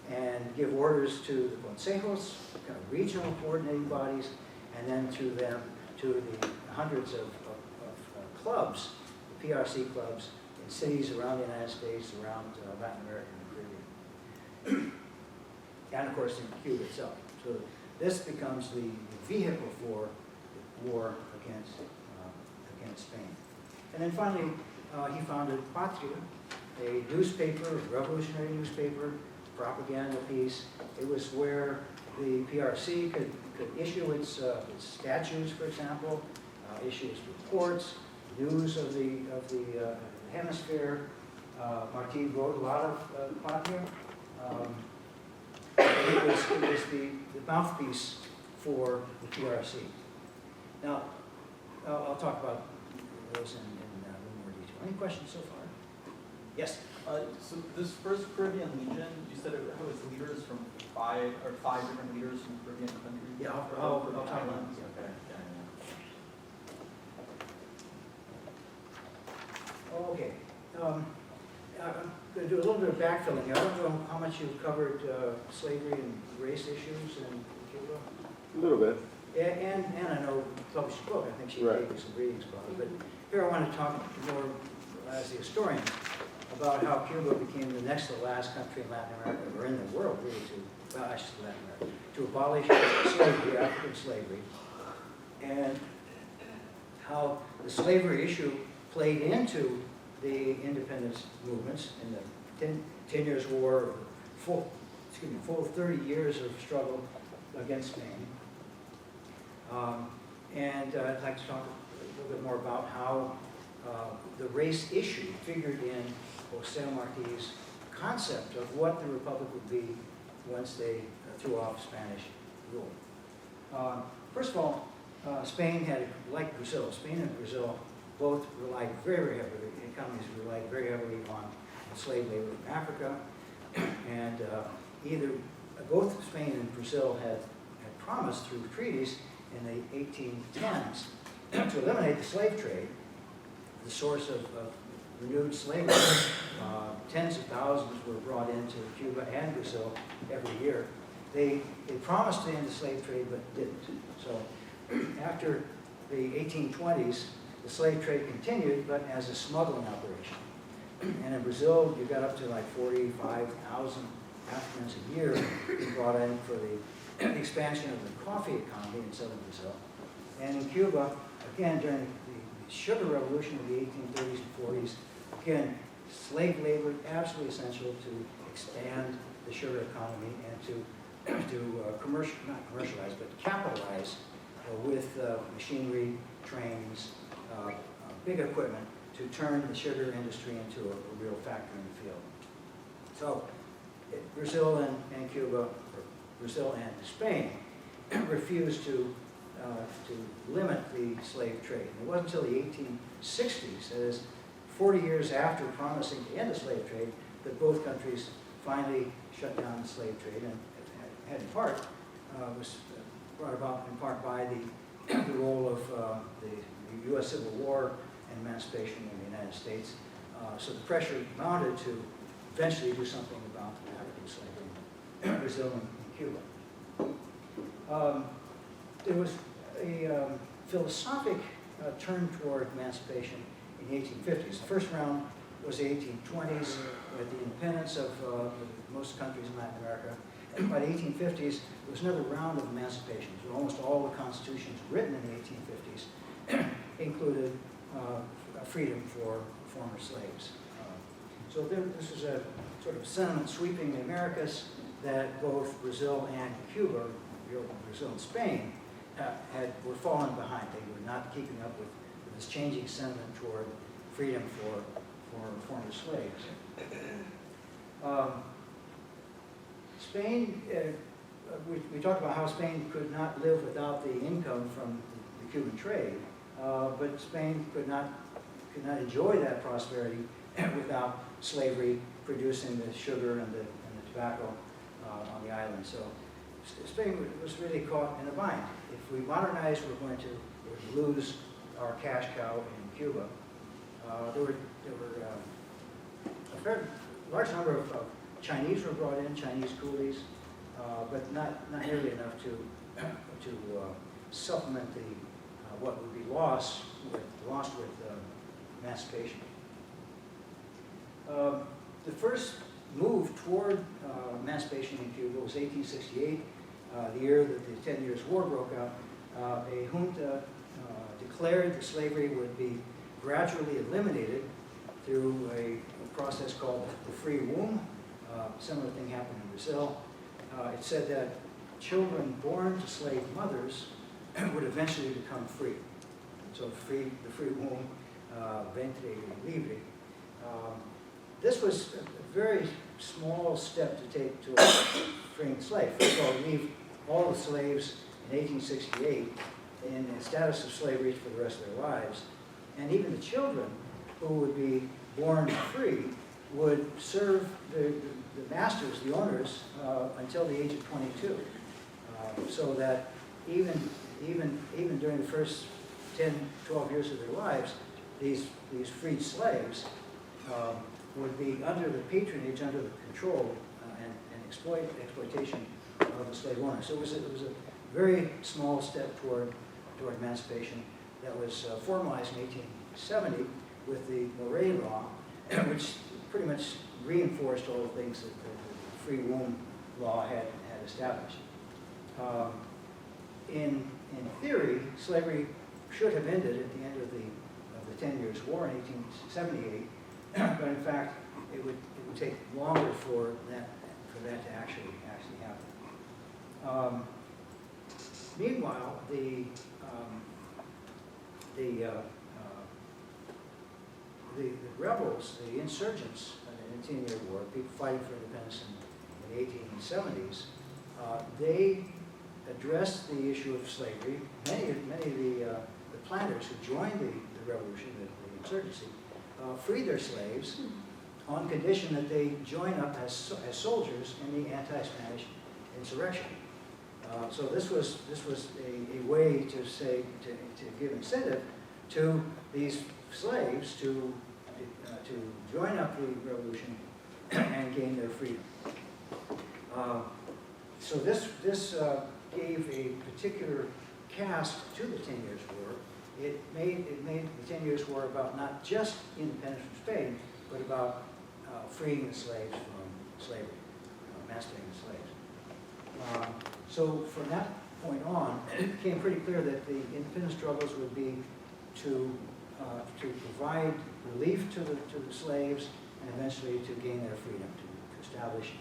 and give orders to the consejos, kind of regional coordinating bodies, and then to the hundreds of clubs, the PRC clubs, in cities around the United States, around Latin America and the Caribbean, and of course in Cuba itself. So this becomes the vehicle for the war against Spain. And then finally, he founded Patria, a newspaper, a revolutionary newspaper, propaganda piece. It was where the PRC could issue its statutes, for example, issue its reports, news of the hemisphere. Martí wrote a lot of Patria. It was the mouthpiece for the PRC. Now, I'll talk about those in a little more detail. Any questions so far? Yes? So this first Caribbean Legion, you said it was leaders from five different leaders from Caribbean countries? Yeah, I'll talk about it. Okay. Okay. I'm going to do a little bit of backfilling here. I don't know how much you've covered slavery and race issues in Cuba. A little bit. And I know you published a book. I think she gave you some readings about it. But here I want to talk more as the historian about how Cuba became the next to the last country in Latin America, or in the world, really, to abolish slavery, African slavery, and how the slavery issue played into the independence movements in the 10 Years' War, full 30 years of struggle against Spain. And I'd like to talk a little bit more about how the race issue figured in José Martí's concept of what the Republic would be once they threw off Spanish rule. First of all, Spain had, like Brazil, Spain and Brazil both relied very heavily, economies relied very heavily on slave labor in Africa. And both Spain and Brazil had promised through treaties in the 1810s to eliminate the slave trade, the source of renewed slavery. Tens of thousands were brought into Cuba and Brazil every year. They promised to end the slave trade, but didn't. So after the 1820s, the slave trade continued, but as a smuggling operation. And in Brazil, you got up to like 45,000 Africans a year brought in for the expansion of the coffee economy in southern Brazil. And in Cuba, again, during the sugar revolution of the 1830s and 40s, again, slave labor absolutely essential to expand the sugar economy and to not commercialize, but capitalize with machinery, trains, big equipment to turn the sugar industry into a real factor in the field. So Brazil and Cuba, or Brazil and Spain, refused to limit the slave trade. And it wasn't until the 1860s, that is 40 years after promising to end the slave trade, that both countries finally shut down the slave trade, and had in part, was brought about in part by the role of the U.S. Civil War and emancipation in the United States. So the pressure mounted to eventually do something about African slavery in Brazil and Cuba. There was a philosophic turn toward emancipation in the 1850s. The first round was the 1820s with the independence of most countries in Latin America. And by the 1850s, there was another round of emancipations, where almost all the constitutions written in the 1850s included freedom for former slaves. So this was a sort of sentiment sweeping the Americas that both Brazil and Cuba, Brazil and Spain, were falling behind. They were not keeping up with this changing sentiment toward freedom for former slaves. Spain, we talked about how Spain could not live without the income from the Cuban trade, but Spain could not enjoy that prosperity without slavery producing the sugar and the tobacco on the island. So Spain was really caught in a bind. If we modernize, we're going to lose our cash cow in Cuba. There were a fairly large number of Chinese were brought in, Chinese coolies, but not nearly enough to supplement what would be lost with emancipation. The first move toward emancipation in Cuba was 1868, the year that the 10 Years' War broke out. A junta declared that slavery would be gradually eliminated through a process called the free womb. Similar thing happened in Brazil. It said that children born to slave mothers would eventually become free. So the free womb, ventre libre. This was a very small step to take to freeing slaves. First of all, leave all the slaves in 1868 in the status of slavery for the rest of their lives. And even the children who would be born free would serve the masters, the owners, until the age of 22. So that even during the first 10, 12 years of their lives, these freed slaves would be under the patronage, under the control and exploitation of the slave owner. So it was a very small step toward emancipation that was formalized in 1870 with the Moray Law, which pretty much reinforced all the things that the free womb law had established. In theory, slavery should have ended at the end of the 10 Years' War in 1878, but in fact, it would take longer for that to actually happen. Meanwhile, the rebels, the insurgents in the 10-Year War, people fighting for independence in the 1870s, they addressed the issue of slavery. Many of the planters who joined the revolution, the insurgency, freed their slaves on condition that they join up as soldiers in the anti-Spanish insurrection. So this was a way to give incentive to these slaves to join up the revolution and gain their freedom. So this gave a particular cast to the 10 Years' War. It made the 10 Years' War about not just independence from Spain, but about freeing the slaves from slavery, emancipating the slaves. So from that point on, it became pretty clear that the independence struggles would be to provide relief to the slaves and eventually to gain their freedom, to establish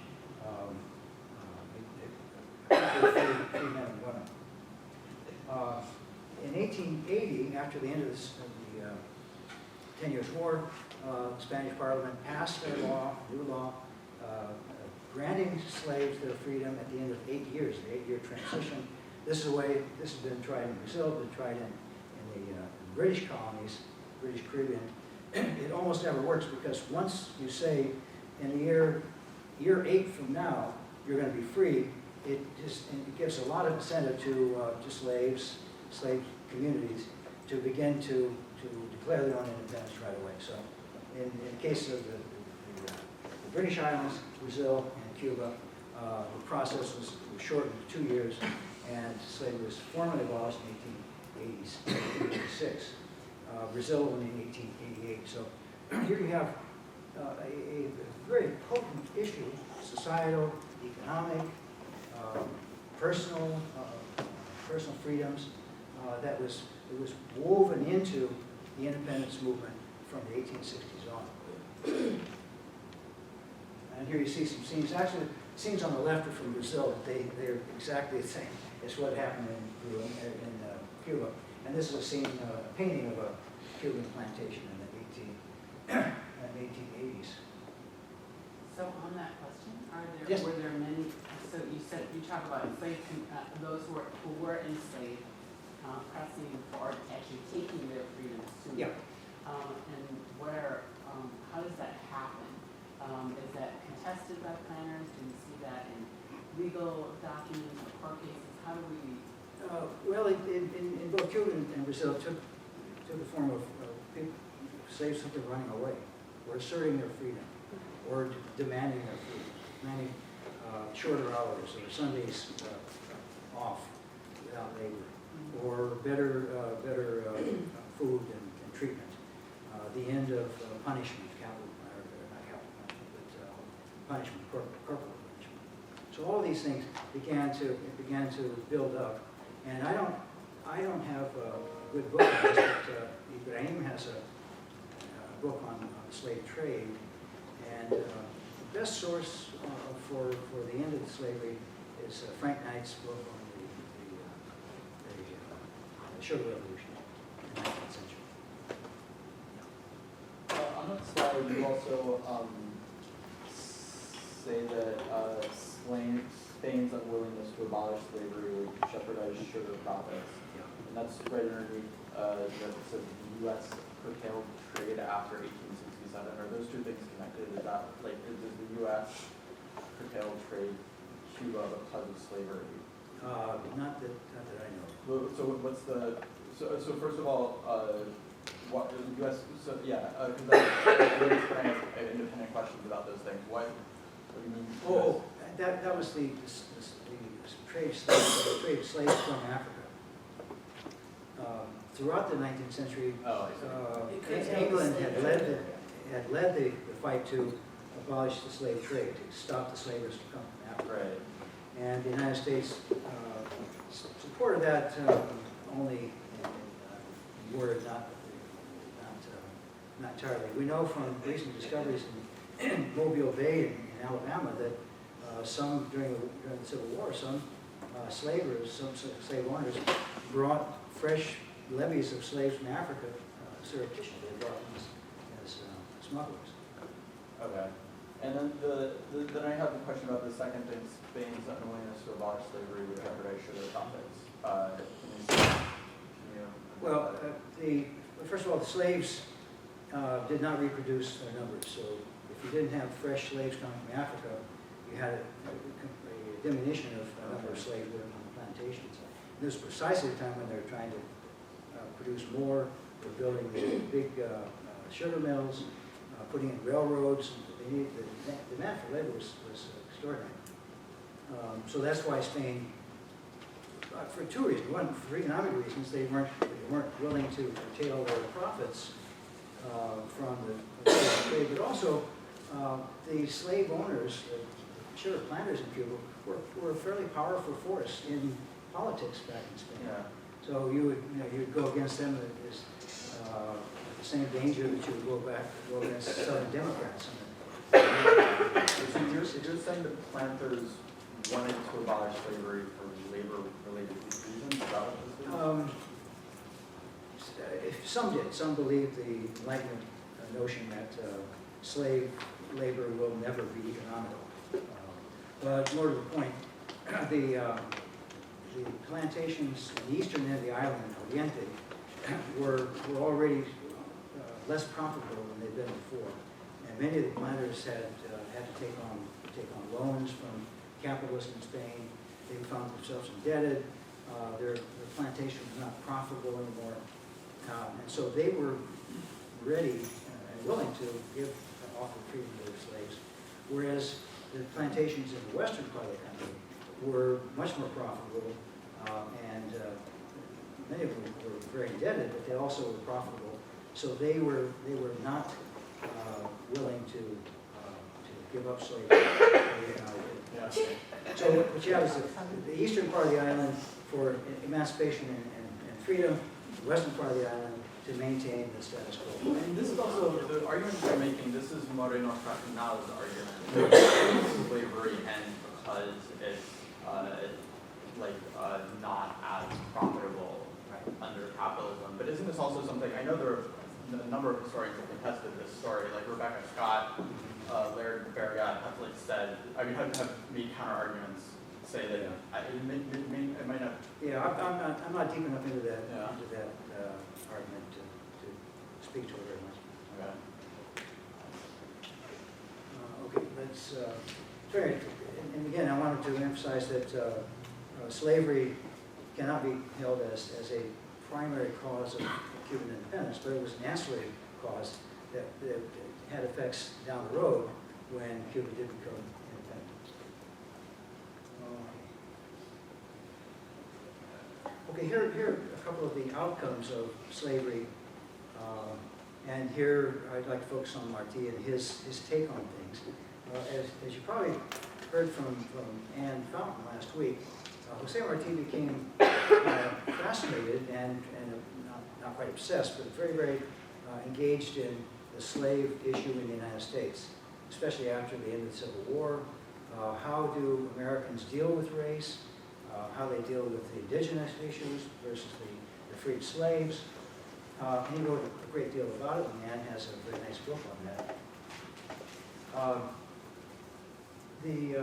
free men and women. In 1880, after the end of the 10 Years' War, the Spanish Parliament passed a law, new law, granting slaves their freedom at the end of 8 years, the 8-year transition. This is a way, this has been tried in Brazil, been tried in the British colonies, British Caribbean. It almost never works because once you say in the year 8 from now, you're going to be free, it gives a lot of incentive to slaves, slave communities, to begin to declare their own independence right away. So in the case of the British Islands, Brazil, and Cuba, the process was shortened to 2 years, and slavery was formally abolished in 1886. Brazil only in 1888. So here you have a very potent issue, societal, economic, personal freedoms that was woven into the independence movement from the 1860s on. And here you see some scenes. Actually, scenes on the left are from Brazil. They're exactly the same as what happened in Cuba. And this is a scene, a painting of a Cuban plantation in the 1880s. So on that question, Yes. were there many, so you talk about those who were enslaved, pressing for actually taking their freedoms too. Yeah. And how does that happen? Is that contested by planners? Do you see that in legal documents or court cases? How do we? Well, in both Cuba and Brazil, took the form of people, slaves simply running away, or asserting their freedom, or demanding their freedom, demanding shorter hours or Sundays off without labor, or better food and treatment, the end of punishment, punishment, corporal punishment. So all these things began to build up, and I don't have a good book on this, but Ibrahim has a book on slave trade, and the best source for the end of slavery is Frank Knight's book on the sugar revolution in the 19th century. On that slide, you also say that Spain's unwillingness to abolish slavery would jeopardize sugar profits. And that's right underneath that says the U.S. curtailed trade after 1867. Are those two things connected? Is that does the U.S. curtail trade Cuba because of slavery? Not that I know. Well, so what's the so first of all, what the U.S. So yeah, because I raised kind of independent questions about those things. What do you mean? Oh, that was the trade of slaves from Africa. Throughout the 19th century, England had led the fight to abolish the slave trade, to stop the slavers from coming from Africa. Right. And the United States supported that only in word, not entirely. We know from recent discoveries in Mobile Bay in Alabama that some during the Civil War, some slavers, some slave owners brought fresh levies of slaves from Africa surreptitiously. They brought them as smugglers. Okay. And then then I have a question about the second thing, Spain's unwillingness to abolish slavery would jeopardize sugar profits. Well, first of all, the slaves did not reproduce their numbers. So if you didn't have fresh slaves coming from Africa, you had a diminution of the number of slaves living on the plantations. And this was precisely the time when they were trying to produce more. They were building big sugar mills, putting in railroads. The demand for labor was extraordinary. So that's why Spain, for two reasons. One, for economic reasons, they weren't willing to curtail their profits from the trade, but also the slave owners, the sugar planters in Cuba, were a fairly powerful force in politics back in Spain. Yeah. So you'd go against them as the same danger that you would go against Southern Democrats. So you're saying the planters wanted to abolish slavery for labor-related reasons? Is that what this is? Some did. Some believed the Enlightenment notion that slave labor will never be economical. But more to the point, the plantations in the eastern end of the island, Oriente, were already less profitable than they'd been before. And many of the planters had to take on loans from capitalists in Spain. They found themselves indebted. Their plantation was not profitable anymore. And so they were ready and willing to offer freedom to their slaves, whereas the plantations in the western part of the country were much more profitable, and many of them were very indebted, but they also were profitable. So they were not willing to give up slavery. So what you have is the eastern part of the island for emancipation and freedom, the western part of the island to maintain the status quo. And this is also, the argument you're making, this is Moreno Fracional's argument. Slavery ends because it's not as profitable under capitalism. But isn't this also something, I know there are a number of historians have contested this story, like Rebecca Scott, Larry Berriat have said, have made counter arguments, say that it might not. Yeah, I'm not deep enough into that argument to speak to it very much. Okay. Okay, let's. And again, I wanted to emphasize that slavery cannot be held as a primary cause of Cuban independence, but it was an ancillary cause that had effects down the road when Cuba did become independent. Okay, here are a couple of the outcomes of slavery, and here I'd like to focus on Martí and his take on things. As you probably heard from Ann Fountain last week, José Martí became fascinated and not quite obsessed, but very, very engaged in the slave issue in the United States, especially after the end of the Civil War. How do Americans deal with race? How they deal with the indigenous issues versus the freed slaves. And he wrote a great deal about it, and Ann has a very nice book on that. The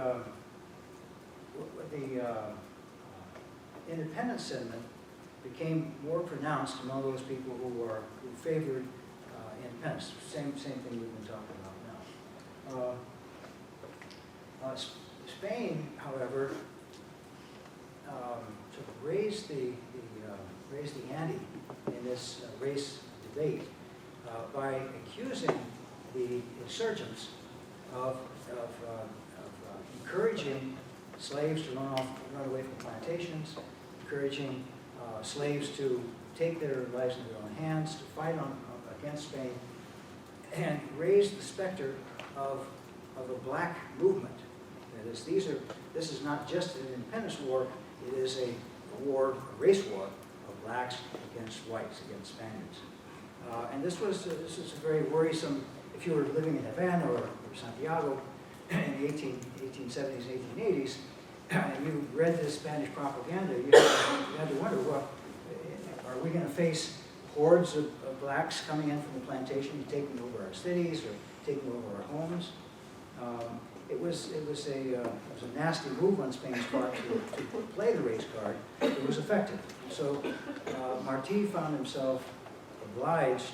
independence sentiment became more pronounced among those people who favored independence. Same thing we've been talking about now. Spain, however, sort of raised the ante in this race debate by accusing the insurgents of encouraging slaves to run away from plantations, encouraging slaves to take their lives in their own hands, to fight against Spain, and raise the specter of a black movement. That is, this is not just an independence war, it is a race war of blacks against whites, against Spaniards. And this was a very worrisome, if you were living in Havana or Santiago in the 1870s, 1880s, and you read this Spanish propaganda, you had to wonder, well, are we going to face hordes of blacks coming in from the plantation, taking over our cities or taking over our homes? It was a nasty move on Spain's part to play the race card. It was effective. So Martí found himself obliged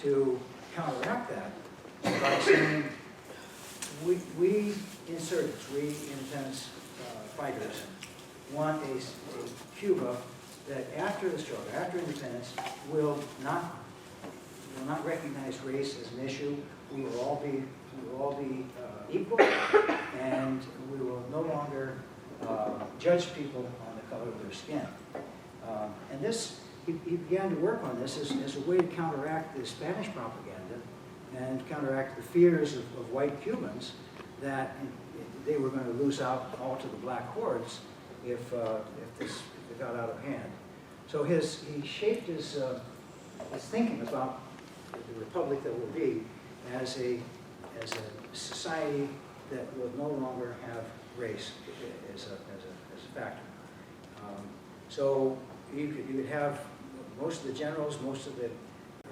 to counteract that by saying, we insurgents, we independence fighters, want a Cuba that after the struggle, after independence, will not recognize race as an issue. We will all be equal, and we will no longer judge people on the color of their skin. And this, he began to work on this as a way to counteract the Spanish propaganda and counteract the fears of white Cubans that they were going to lose out all to the black hordes if it got out of hand. So he shaped his thinking about the republic that will be as a society that will no longer have race as a factor. So you could have most of the generals,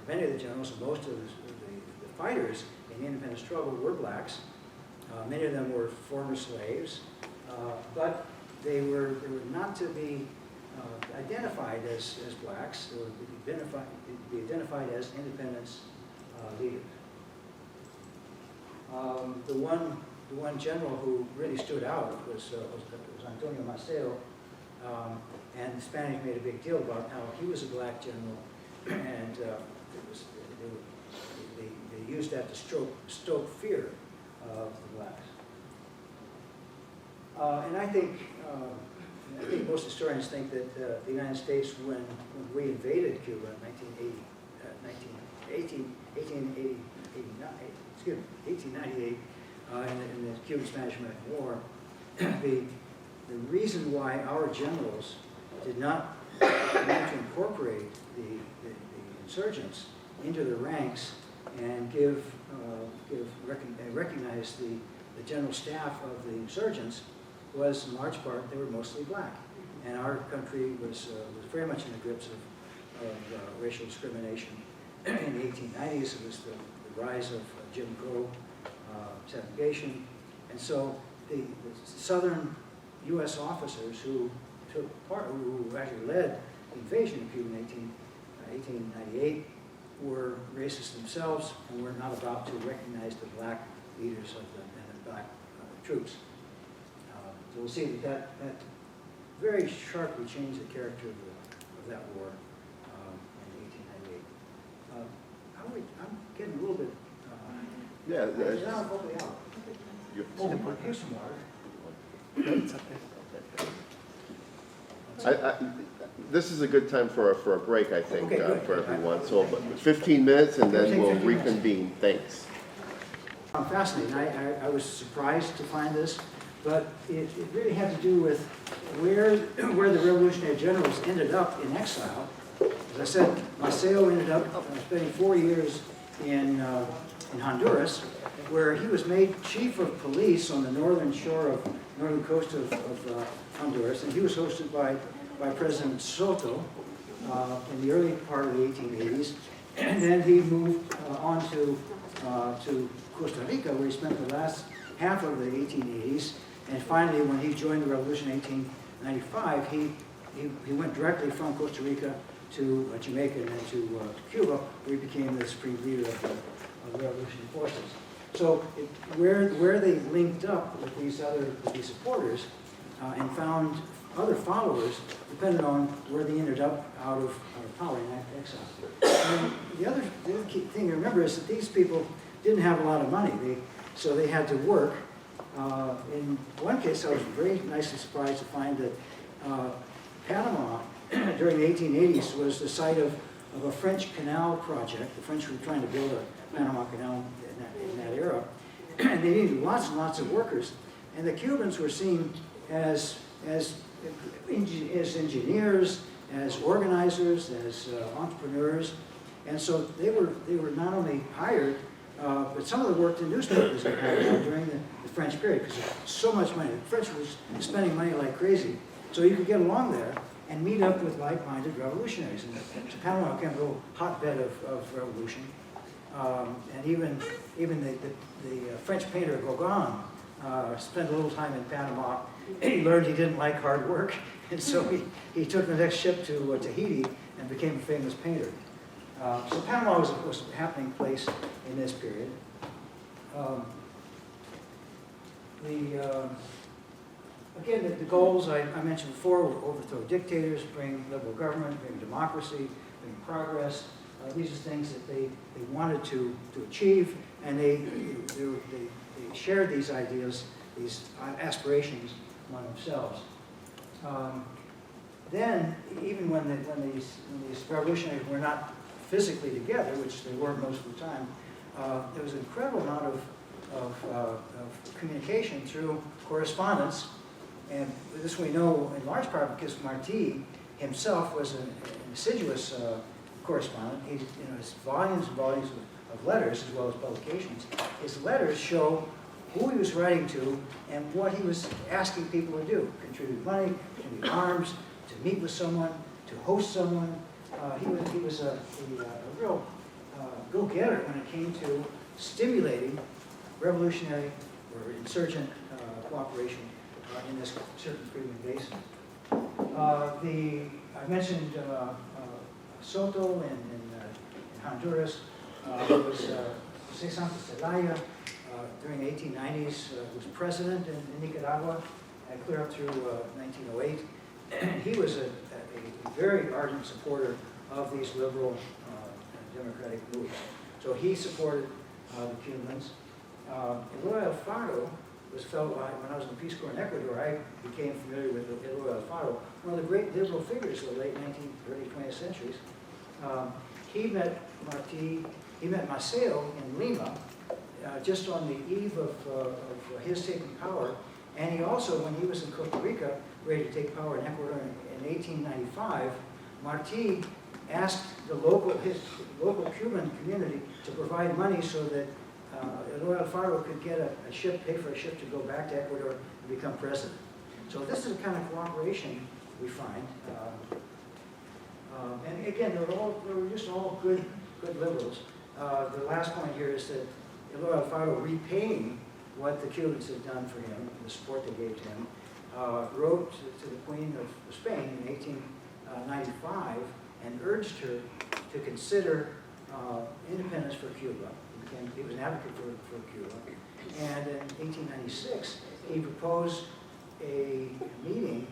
many of the generals, and most of the fighters in the independence struggle were blacks. Many of them were former slaves, but they were not to be identified as blacks. They were to be identified as independence leaders. The one general who really stood out was Antonio Maceo, and the Spanish made a big deal about how he was a black general, and they used that to stoke fear of the blacks. And I think most historians think that the United States, when we invaded Cuba in 1898, in the Cuban-Spanish-American War, the reason why our generals did not want to incorporate the insurgents into their ranks and recognize the general staff of the insurgents was, in large part, they were mostly black. And our country was very much in the grips of racial discrimination. In the 1890s, it was the rise of Jim Crow segregation. And so the southern U.S. officers who actually led the invasion of Cuba in 1898 were racist themselves and were not about to recognize the black leaders and the black troops. So we'll see that very sharply changed the character of that war in 1898. I'm getting a little bit... hopefully out. Here's some water. This is a good time for a break, I think, Okay, for everyone. So 15 minutes, and then we'll reconvene. Thanks. Fascinating. I was surprised to find this, but it really had to do with where the revolutionary generals ended up in exile. As I said, Maceo ended up spending 4 years in Honduras, where he was made chief of police on the northern coast of Honduras, and he was hosted by President Soto in the early part of the 1880s, and then he moved on to Costa Rica, where he spent the last half of the 1880s, and finally, when he joined the revolution in 1895, he went directly from Costa Rica to Jamaica and then to Cuba, where he became the supreme leader of the revolutionary forces. So where they linked up with these supporters and found other followers depended on where they ended up out of power in exile. And the other key thing to remember is that these people didn't have a lot of money, so they had to work. In one case, I was very nicely surprised to find that Panama during the 1880s was the site of a French canal project. The French were trying to build a Panama Canal in that era, and they needed lots and lots of workers. And the Cubans were seen as engineers, as organizers, as entrepreneurs, and so they were not only hired, but some of them worked in newspapers during the French period because there's so much money. The French was spending money like crazy, so you could get along there and meet up with like-minded revolutionaries. And so Panama became a real hotbed of revolution. And even the French painter Gauguin spent a little time in Panama. He learned he didn't like hard work, and so he took the next ship to Tahiti and became a famous painter. So Panama was a happening place in this period. Again, the goals I mentioned before were overthrow dictators, bring liberal government, bring democracy, bring progress. These are things that they wanted to achieve, and they shared these ideas, these aspirations among themselves. Then, even when these revolutionaries were not physically together, which they were most of the time, there was an incredible amount of communication through correspondence. And this we know in large part because Martí himself was an assiduous correspondent. His volumes and volumes of letters as well as publications. His letters show who he was writing to and what he was asking people to do. Contribute money, contribute arms, to meet with someone, to host someone. He was a real go-getter when it came to stimulating revolutionary or insurgent cooperation in this certain Caribbean basin. I mentioned Soto in Honduras. There was José Santos Zelaya during the 1890s, was president in Nicaragua, clear up through 1908. He was a very ardent supporter of these liberal democratic moves. So he supported the Cubans. Eloy Alfaro was a fellow, when I was in the Peace Corps in Ecuador, I became familiar with Eloy Alfaro, one of the great liberal figures of the late 19th, early 20th centuries. He met Martí, he met Maceo in Lima, just on the eve of his taking power. And he also, when he was in Costa Rica, ready to take power in Ecuador in 1895, Martí asked his local Cuban community to provide money so that Eloy Alfaro could get a ship, pay for a ship to go back to Ecuador and become president. So this is the kind of cooperation we find. And again, they were just all good liberals. The last point here is that Eloy Alfaro, repaying what the Cubans had done for him, the support they gave to him, wrote to the Queen of Spain in 1895 and urged her to consider independence for Cuba. He was an advocate for Cuba. And in 1896, he proposed a meeting,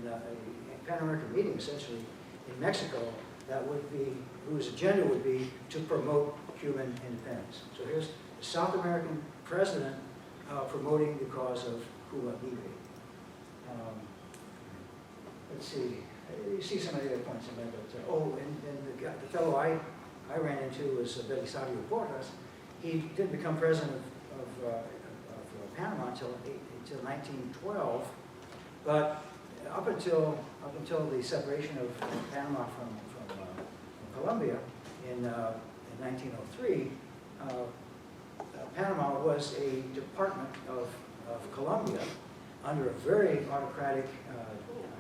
a Pan-American meeting essentially, in Mexico that would be, whose agenda would be to promote Cuban independence. So here's the South American president promoting the cause of Cuba Libre. Let's see, you see some of the other points in there, but, and the fellow I ran into was Belisario Porras. He didn't become president of Panama until 1912, but up until the separation of Panama from Colombia in 1903, Panama was a department of Colombia under a very autocratic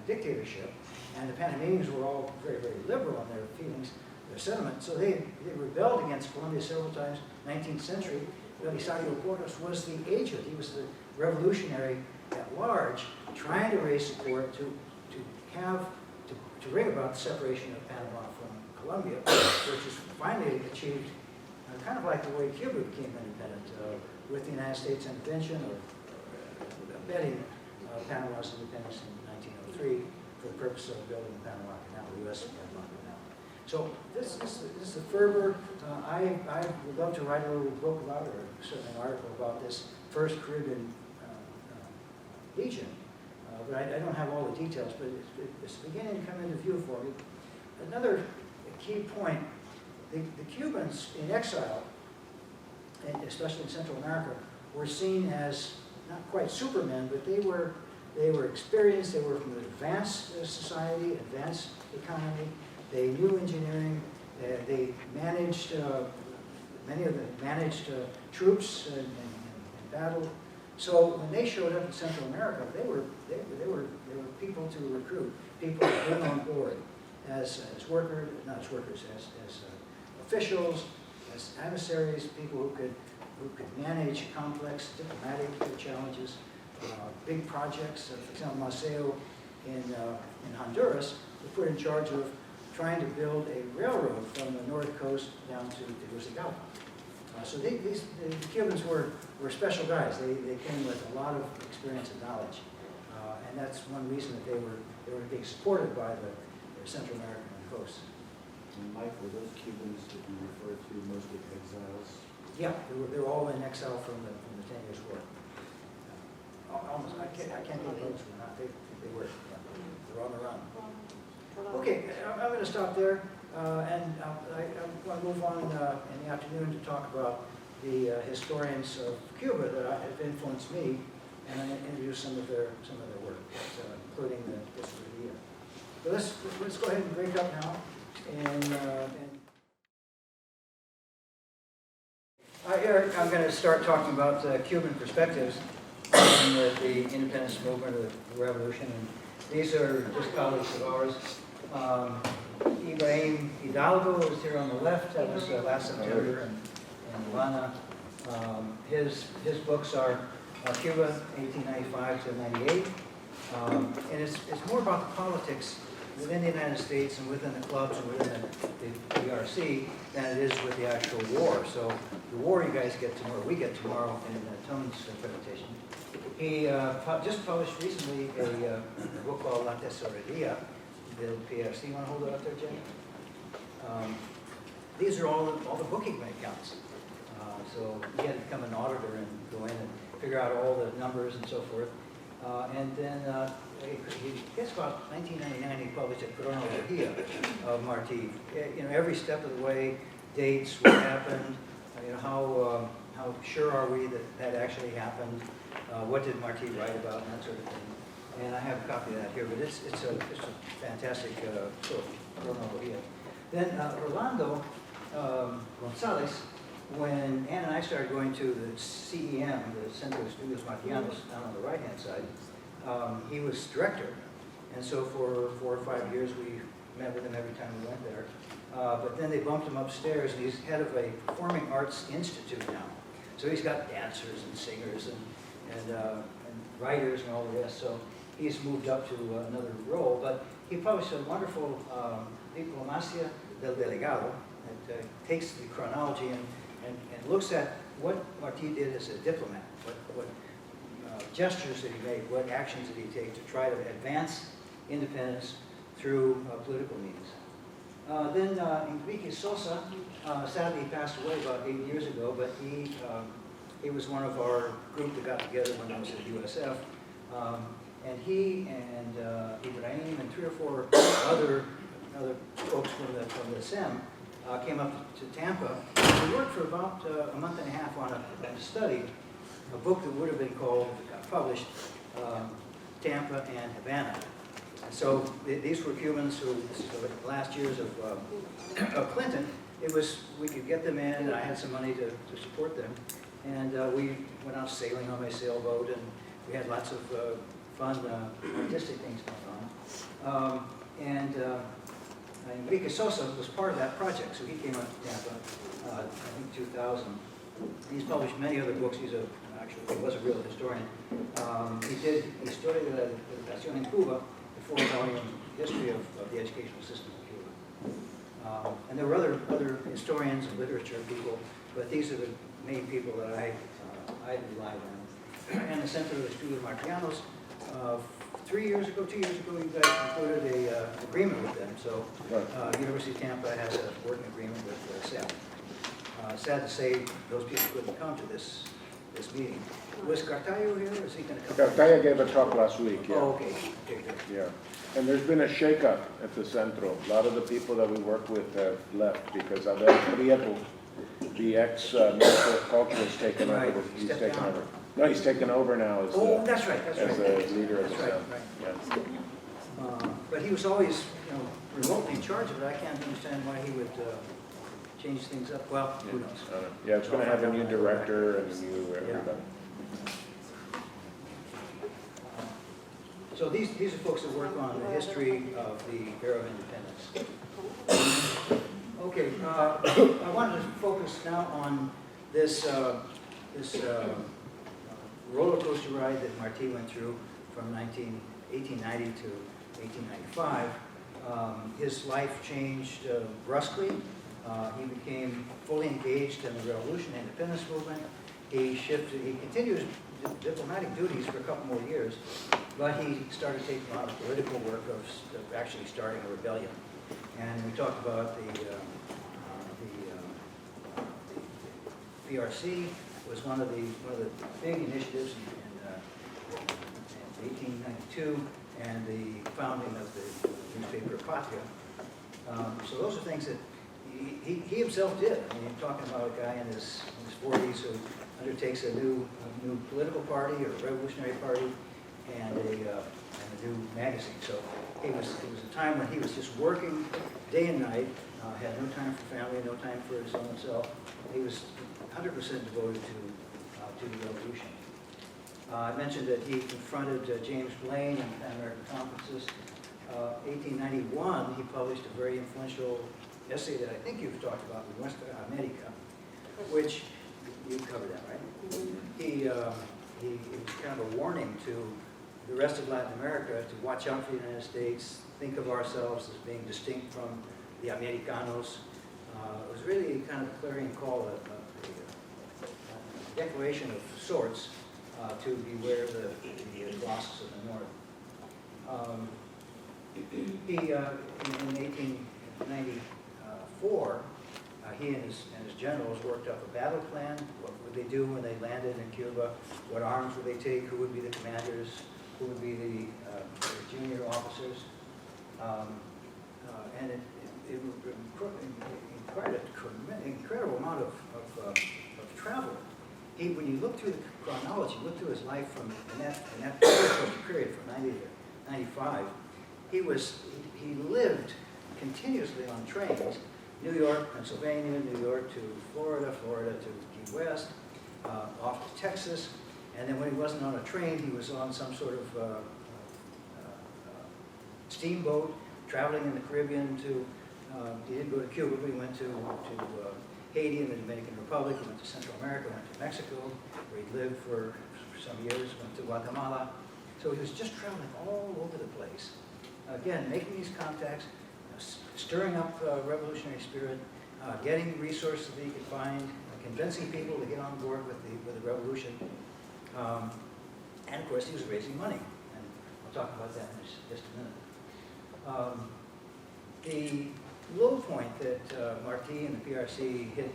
dictatorship, and the Panamanians were all very, very liberal in their feelings, their sentiments. So they rebelled against Colombia several times. 19th century, Belisario Porras was the agent. He was the revolutionary at large, trying to raise support to bring about the separation of Panama from Colombia, which was finally achieved kind of like the way Cuba became independent, with the United States intervention or abetting Panama's independence in 1903 for the purpose of building the Panama Canal, the U.S. Panama Canal. So this is the fervor. I would love to write a little book about it, or certainly an article about this first Caribbean legion, but I don't have all the details, but it's beginning to come into view for me. Another key point, the Cubans in exile, and especially in Central America, were seen as not quite supermen, but they were experienced. They were from an advanced society, advanced economy. They knew engineering. They managed, many of them managed troops in battle. So when they showed up in Central America, they were people to recruit, people to bring on board as workers, not as workers, as officials, as adversaries, people who could manage complex diplomatic challenges, big projects. For example, Maceo in Honduras was put in charge of trying to build a railroad from the north coast down to Tegucigalpa. So the Cubans were special guys. They came with a lot of experience and knowledge, and that's one reason that they were being supported by the Central American coast. And Mike, were those Cubans that you referred to mostly exiles? Yeah, they were all in exile from the 10 Years' War. Almost, I can't get those or not. They were. Yeah, they were on the run. Okay, I'm going to stop there, and I want to move on in the afternoon to talk about the historians of Cuba that have influenced me, and I introduce some of their work, including this review. So let's go ahead and break up now, and here I'm going to start talking about Cuban perspectives on the independence movement or the revolution. And these are just colleagues of ours. Ibrahim Hidalgo is here on the left. That was last September, and Lana His books are Cuba, 1895 to 98. And it's more about the politics within the United States and within the clubs and within the PRC than it is with the actual war. So the war you guys get tomorrow, we get tomorrow in Tone's presentation. He just published recently a book called La Tesorería, the PRC. You want to hold it up there, Jenny? These are all the bookkeeping accounts. So he had to become an auditor and go in and figure out all the numbers and so forth. And then I guess about 1999 he published a chronologia of Martí. You know, every step of the way, dates, what happened, you know, how sure are we that that actually happened, what did Martí write about, and that sort of thing. And I have a copy of that here, but it's a fantastic sort of chronologia. Then Orlando Gonzalez, when Ann and I started going to the CEM, the Centro de Estudios Martianos, down on the right-hand side, he was director. And so for 4 or 5 years, we met with him every time we went there. But then they bumped him upstairs, and he's head of a performing arts institute now. So he's got dancers and singers and writers and all the rest. So he's moved up to another role. But he published a wonderful Diplomacia del Delegado that takes the chronology and looks at what Martí did as a diplomat, what gestures did he make, what actions did he take to try to advance independence through political means. Then Enrique Sosa, sadly passed away about 8 years ago, but he was one of our group that got together when I was at USF. And he and Ibrahim and 3 or 4 other folks from the SEM came up to Tampa. We worked for about a month and a half on a study, a book that would have been published, Tampa and Havana. And so these were Cubans who, the last years of Clinton, we could get them in, and I had some money to support them. And we went out sailing on my sailboat, and we had lots of fun artistic things going on. Enrique Sosa was part of that project, so he came up to Tampa, I think 2000. He's published many other books. He was a real historian. He did Historia de la Educación en Cuba, the 4-volume history of the educational system of Cuba. And there were other historians and literature people, but these are the main people that I relied on. And the Centro de Estudios Martianos, 2 years ago, you guys concluded an agreement with them. So University of Tampa has a working agreement with SEM. Sad to say those people couldn't come to this meeting. Was Cartayo here, or is he going to come? Cartayo gave a talk last week, yeah. Oh, okay, good. Yeah, and there's been a shakeup at the Centro. A lot of the people that we work with have left because Abel Prieto, the ex-minister of culture, has taken over. He's taken over. No, he's taken over now as that's right. As the leader of the SEM. Right. Yeah. But he was always, remotely in charge of it. I can't understand why he would change things up. Well, who knows? Yeah, it's going to have a new director and a new everybody. So these are folks that work on the history of the era of independence. Okay, I wanted to focus now on this roller coaster ride that Martí went through from 1890 to 1895. His life changed brusquely. He became fully engaged in the revolution and independence movement. He continued his diplomatic duties for a couple more years, but he started taking a lot of political work of actually starting a rebellion. And we talked about the PRC was one of the big initiatives in 1892, and the founding of the newspaper Patria. So those are things that he himself did. I mean, you're talking about a guy in his 40s who undertakes a new political party or revolutionary party and a new magazine. So it was a time when he was just working day and night, had no time for family, no time for his own self. He was 100% devoted to the revolution. I mentioned that he confronted James Blaine in Pan-American conferences. 1891, he published a very influential essay that I think you've talked about, in West America, which you covered that, right? He was kind of a warning to the rest of Latin America to watch out for the United States, think of ourselves as being distinct from the Americanos. It was really kind of a clarion call, a declaration of sorts to beware the losses of the North. In 1894, he and his generals worked up a battle plan. What would they do when they landed in Cuba? What arms would they take? Who would be the commanders? Who would be the junior officers? And it required an incredible amount of travel. When you look through the chronology, look through his life from in that period from 90 to 95, he lived continuously on trains, New York, Pennsylvania, New York to Florida, Florida to Key West, off to Texas, and then when he wasn't on a train, he was on some sort of steamboat, traveling in the Caribbean to, he didn't go to Cuba, but he went to Haiti and the Dominican Republic, he went to Central America, went to Mexico, where he lived for some years, went to Guatemala. So he was just traveling all over the place. Again, making these contacts, stirring up revolutionary spirit, getting resources that he could find, convincing people to get on board with the revolution. And of course, he was raising money, and I'll talk about that in just a minute. The low point that Martí and the PRC hit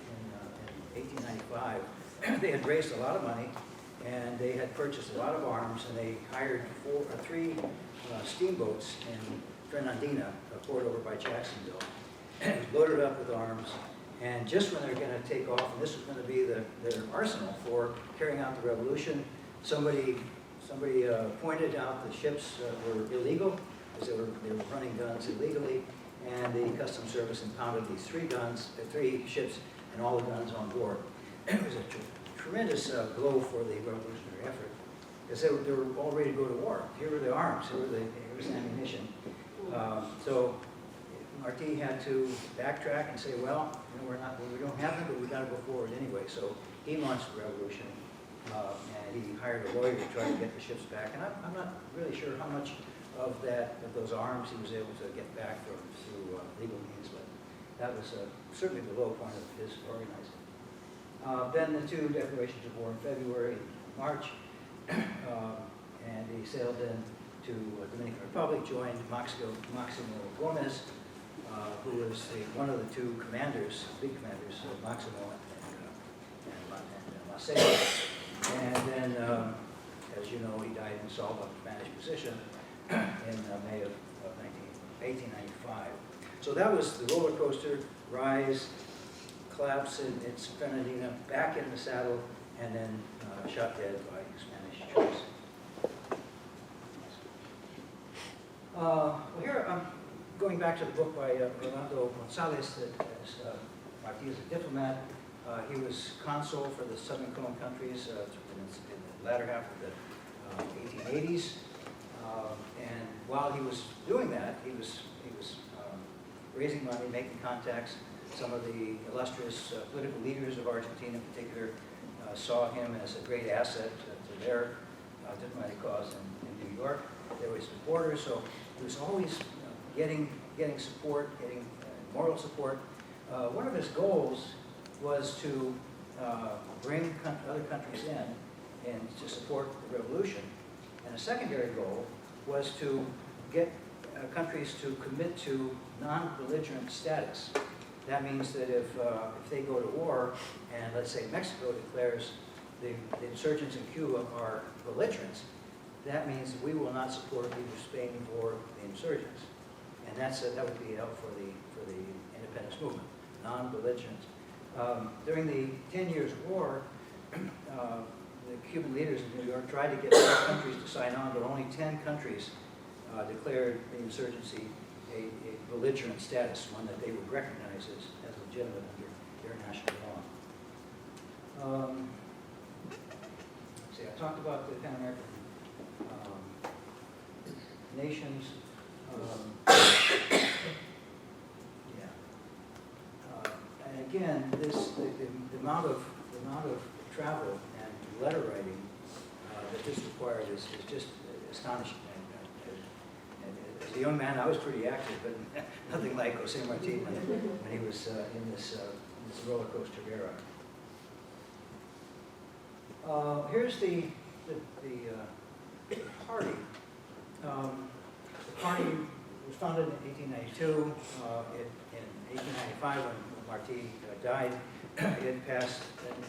in 1895, they had raised a lot of money, and they had purchased a lot of arms, and they hired three steamboats in Fernandina, a port over by Jacksonville, loaded up with arms. And just when they were going to take off, and this was going to be their arsenal for carrying out the revolution, somebody pointed out the ships were illegal, because they were running guns illegally, and the Customs Service impounded these three ships, and all the guns on board. It was a tremendous blow for the revolutionary effort, because they were all ready to go to war. Here were the arms, here was the ammunition. So Martí had to backtrack and say, well, we don't have them, but we got to go forward anyway. So he launched the revolution, and he hired a lawyer to try to get the ships back. And I'm not really sure how much of those arms he was able to get back through legal means, but that was certainly the low point of his organizing. Then the two declarations of war in February and March, and he sailed in to Dominican Republic, joined Maceo Gómez, who was one of the two commanders, big commanders, Máximo and Maceo. And then, as you know, he died in Salva, Spanish position, in May of 1895. So that was the roller coaster, rise, collapse in Fernandina, back in the saddle, and then shot dead by Spanish troops. Well, here I'm going back to the book by Rolando Gonzalez, that Martí is a diplomat. He was consul for the Southern Cone countries in the latter half of the 1880s. And while he was doing that, he was raising money, making contacts. Some of the illustrious political leaders of Argentina in particular saw him as a great asset to their diplomatic cause in New York. They were his supporters, so he was always getting support, getting moral support. One of his goals was to bring other countries in and to support the revolution. And a secondary goal was to get countries to commit to non-belligerent status. That means that if they go to war, and let's say Mexico declares the insurgents in Cuba are belligerents, that means we will not support either Spain or the insurgents. And that would be out for the independence movement, non-belligerent. During the 10 Years' War, the Cuban leaders in New York tried to get other countries to sign on, but only 10 countries declared the insurgency a belligerent status, one that they would recognize as legitimate under their national law. Let's see, I talked about the Pan American nations. And again, the amount of travel and letter writing that this required is just astonishing. And as a young man, I was pretty active, but nothing like José Martí when he was in this roller coaster era. Here's the party. The party was founded in 1892. In 1895, when Martí died, it passed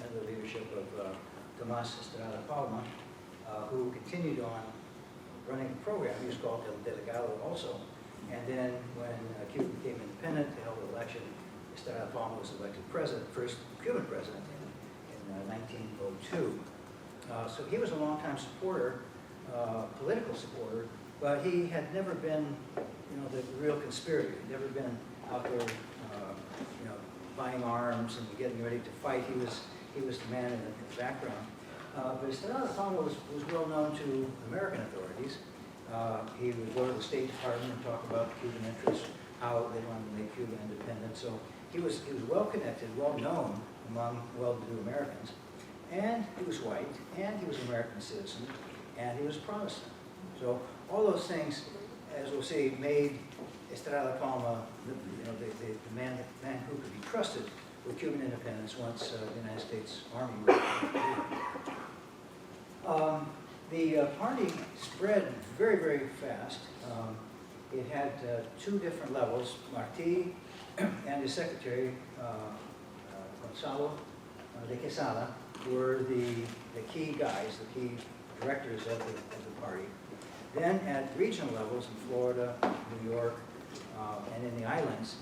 under the leadership of Tomás Estrada Palma, who continued on running the program. He was called El Delegado also. And then when Cuba became independent, they held an election. Estrada Palma was elected president, first Cuban president in 1902. So he was a longtime supporter, political supporter, but he had never been, the real conspirator. He'd never been out there, buying arms and getting ready to fight. He was the man in the background. But Estrada Palma was well known to American authorities. He would go to the State Department and talk about Cuban interests, how they wanted to make Cuba independent. So he was well connected, well known among well-to-do Americans. And he was white, and he was an American citizen, and he was Protestant. So all those things, as we'll see, made Estrada Palma the man who could be trusted with Cuban independence once the United States Army was the party spread very, very fast. It had two different levels. Martí and his secretary, Gonzalo de Quesada, were the key guys, the key directors of the party. Then at regional levels in Florida, New York, and in the islands,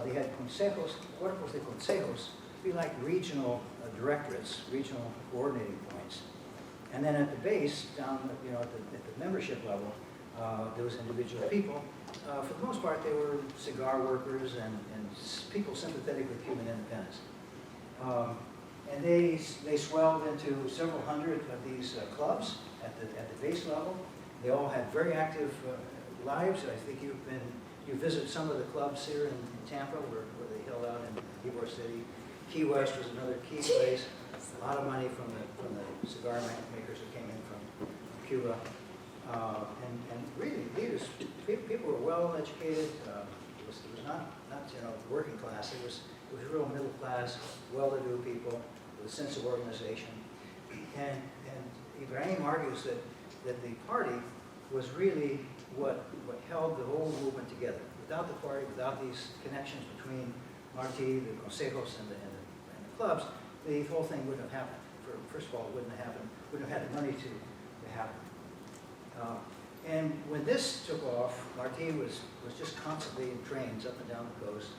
they had consejos, cuerpos de consejos, be like regional directorates, regional coordinating points. And then at the base, down at the membership level, there was individual people. For the most part, they were cigar workers and people sympathetic with Cuban independence. And they swelled into several hundred of these clubs at the base level. They all had very active lives. I think you visit some of the clubs here in Tampa where they held out in Ybor City. Key West was another key place. A lot of money from the cigar makers that came in from Cuba. And really, leaders, people were well educated. It was not working class. It was real middle class, well-to-do people with a sense of organization. And Ibrahim argues that the party was really what held the whole movement together. Without the party, without these connections between Martí, the consejos, and the clubs, the whole thing wouldn't have happened. First of all, it wouldn't have happened. Wouldn't have had the money to happen. And when this took off, Martí was just constantly in trains up and down the coast.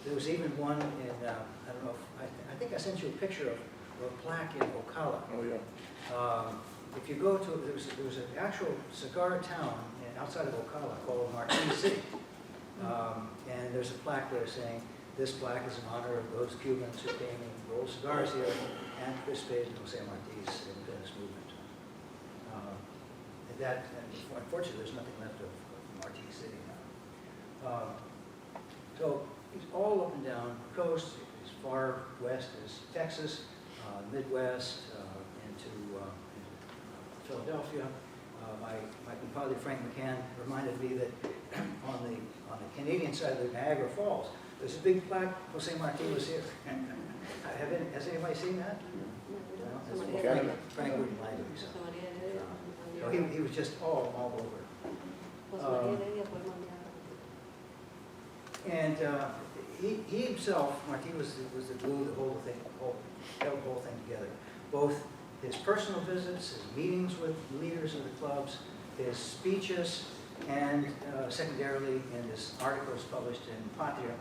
There was even one in, I don't know, I think I sent you a picture of a plaque in Ocala. Oh, yeah. If you go to, there was an actual cigar town outside of Ocala called Martí City. And there's a plaque there saying, this plaque is in honor of those Cubans who came and rolled cigars here and participated in José Martí's independence movement. Unfortunately, there's nothing left of Martí City now. So it's all up and down the coast, as far west as Texas, Midwest, into Philadelphia. My compadre Frank McCann reminded me that on the Canadian side of the Niagara Falls, there's a big plaque, José Martí was here. Has anybody seen that? No? Frank wouldn't lie to me. So he was just all over. And he himself, Martí was the glue that held the whole thing together. Both his personal visits, his meetings with leaders of the clubs, his speeches, and secondarily in his articles published in Patria,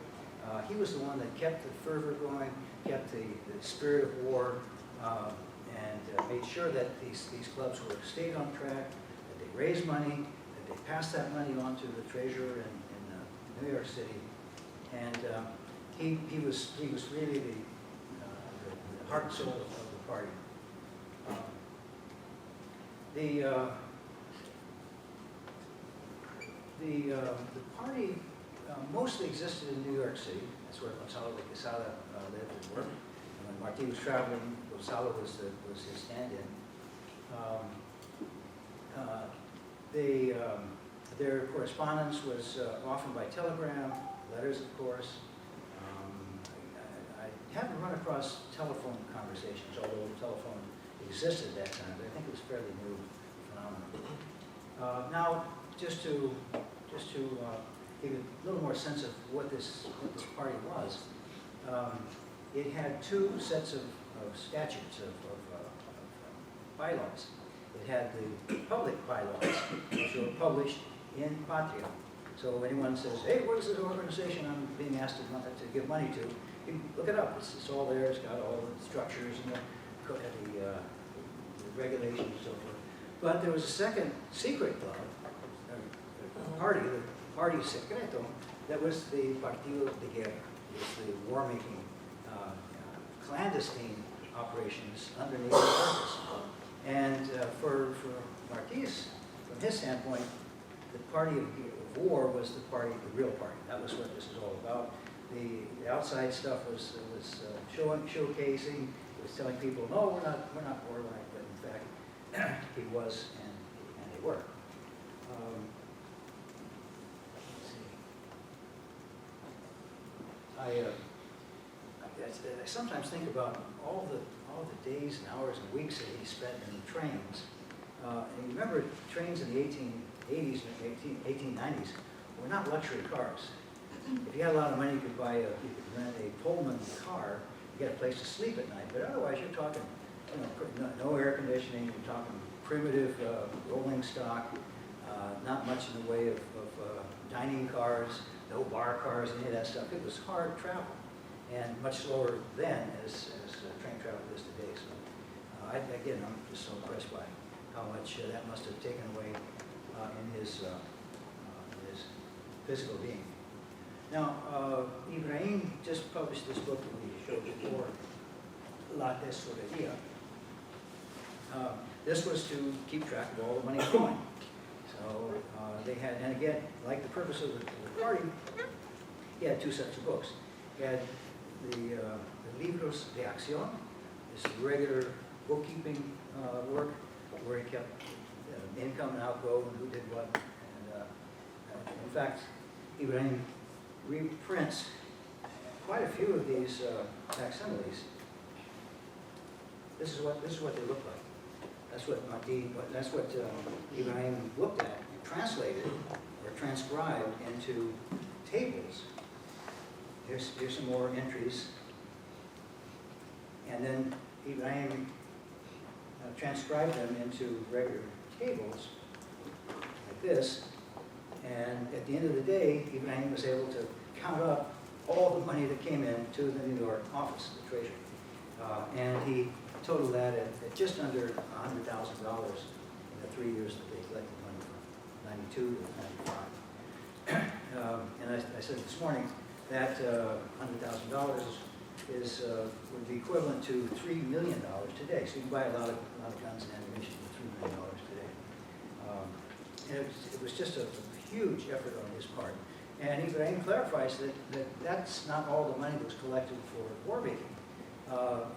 he was the one that kept the fervor going, kept the spirit of war, and made sure that these clubs stayed on track, that they raised money, that they passed that money on to the treasurer in New York City. And he was really the heart and soul of the party. The party mostly existed in New York City. That's where Gonzalo de Quesada lived and worked. And when Martí was traveling, Gonzalo was his stand-in. Their correspondence was often by telegram, letters, of course. I haven't run across telephone conversations, although telephone existed at that time, but I think it was a fairly new phenomenon. Now, just to give you a little more sense of what this party was, it had two sets of statutes, of bylaws. It had the public bylaws, which were published in Patria. So if anyone says, hey, what is this organization I'm being asked to give money to? You can look it up. It's all there. It's got all the structures and the regulations and so forth. But there was a second secret club, the party secreto, that was the Partido de Guerra. It was the war-making, clandestine operations underneath the surface. And for Martí's, from his standpoint, the party of war was the real party. That was what this is all about. The outside stuff was showcasing. It was telling people, no, we're not warlike, but in fact, he was, and they were. Let's see. I sometimes think about all the days and hours and weeks that he spent in the trains. And you remember trains in the 1880s and 1890s were not luxury cars. If you had a lot of money, you could rent a Pullman car, you get a place to sleep at night. But otherwise, you're talking, no air conditioning. You're talking primitive rolling stock, not much in the way of dining cars, no bar cars, any of that stuff. It was hard travel, and much slower then as train travel is today. So, again, I'm just so impressed by how much that must have taken away in his physical being. Now, Ibrahim just published this book that we showed before, La Tesorería. This was to keep track of all the money flowing. So they had, and again, like the purpose of the party, he had two sets of books. He had the Libros de Acción, this regular bookkeeping work, where he kept income and outgo and who did what. And in fact, Ibrahim reprints quite a few of these facsimiles. This is what they look like. That's what Ibrahim looked at, translated or transcribed into tables. Here's some more entries. And then Ibrahim transcribed them into regular tables like this. And at the end of the day, Ibrahim was able to count up all the money that came in to the New York office, the Treasury. And he totaled that at just under $100,000 in the 3 years that they collected money from 92 to 95. And I said this morning that $100,000 would be equivalent to $3 million today. So you can buy a lot of guns and ammunition for $3 million today. And it was just a huge effort on his part. And Ibrahim clarifies that that's not all the money that was collected for war making.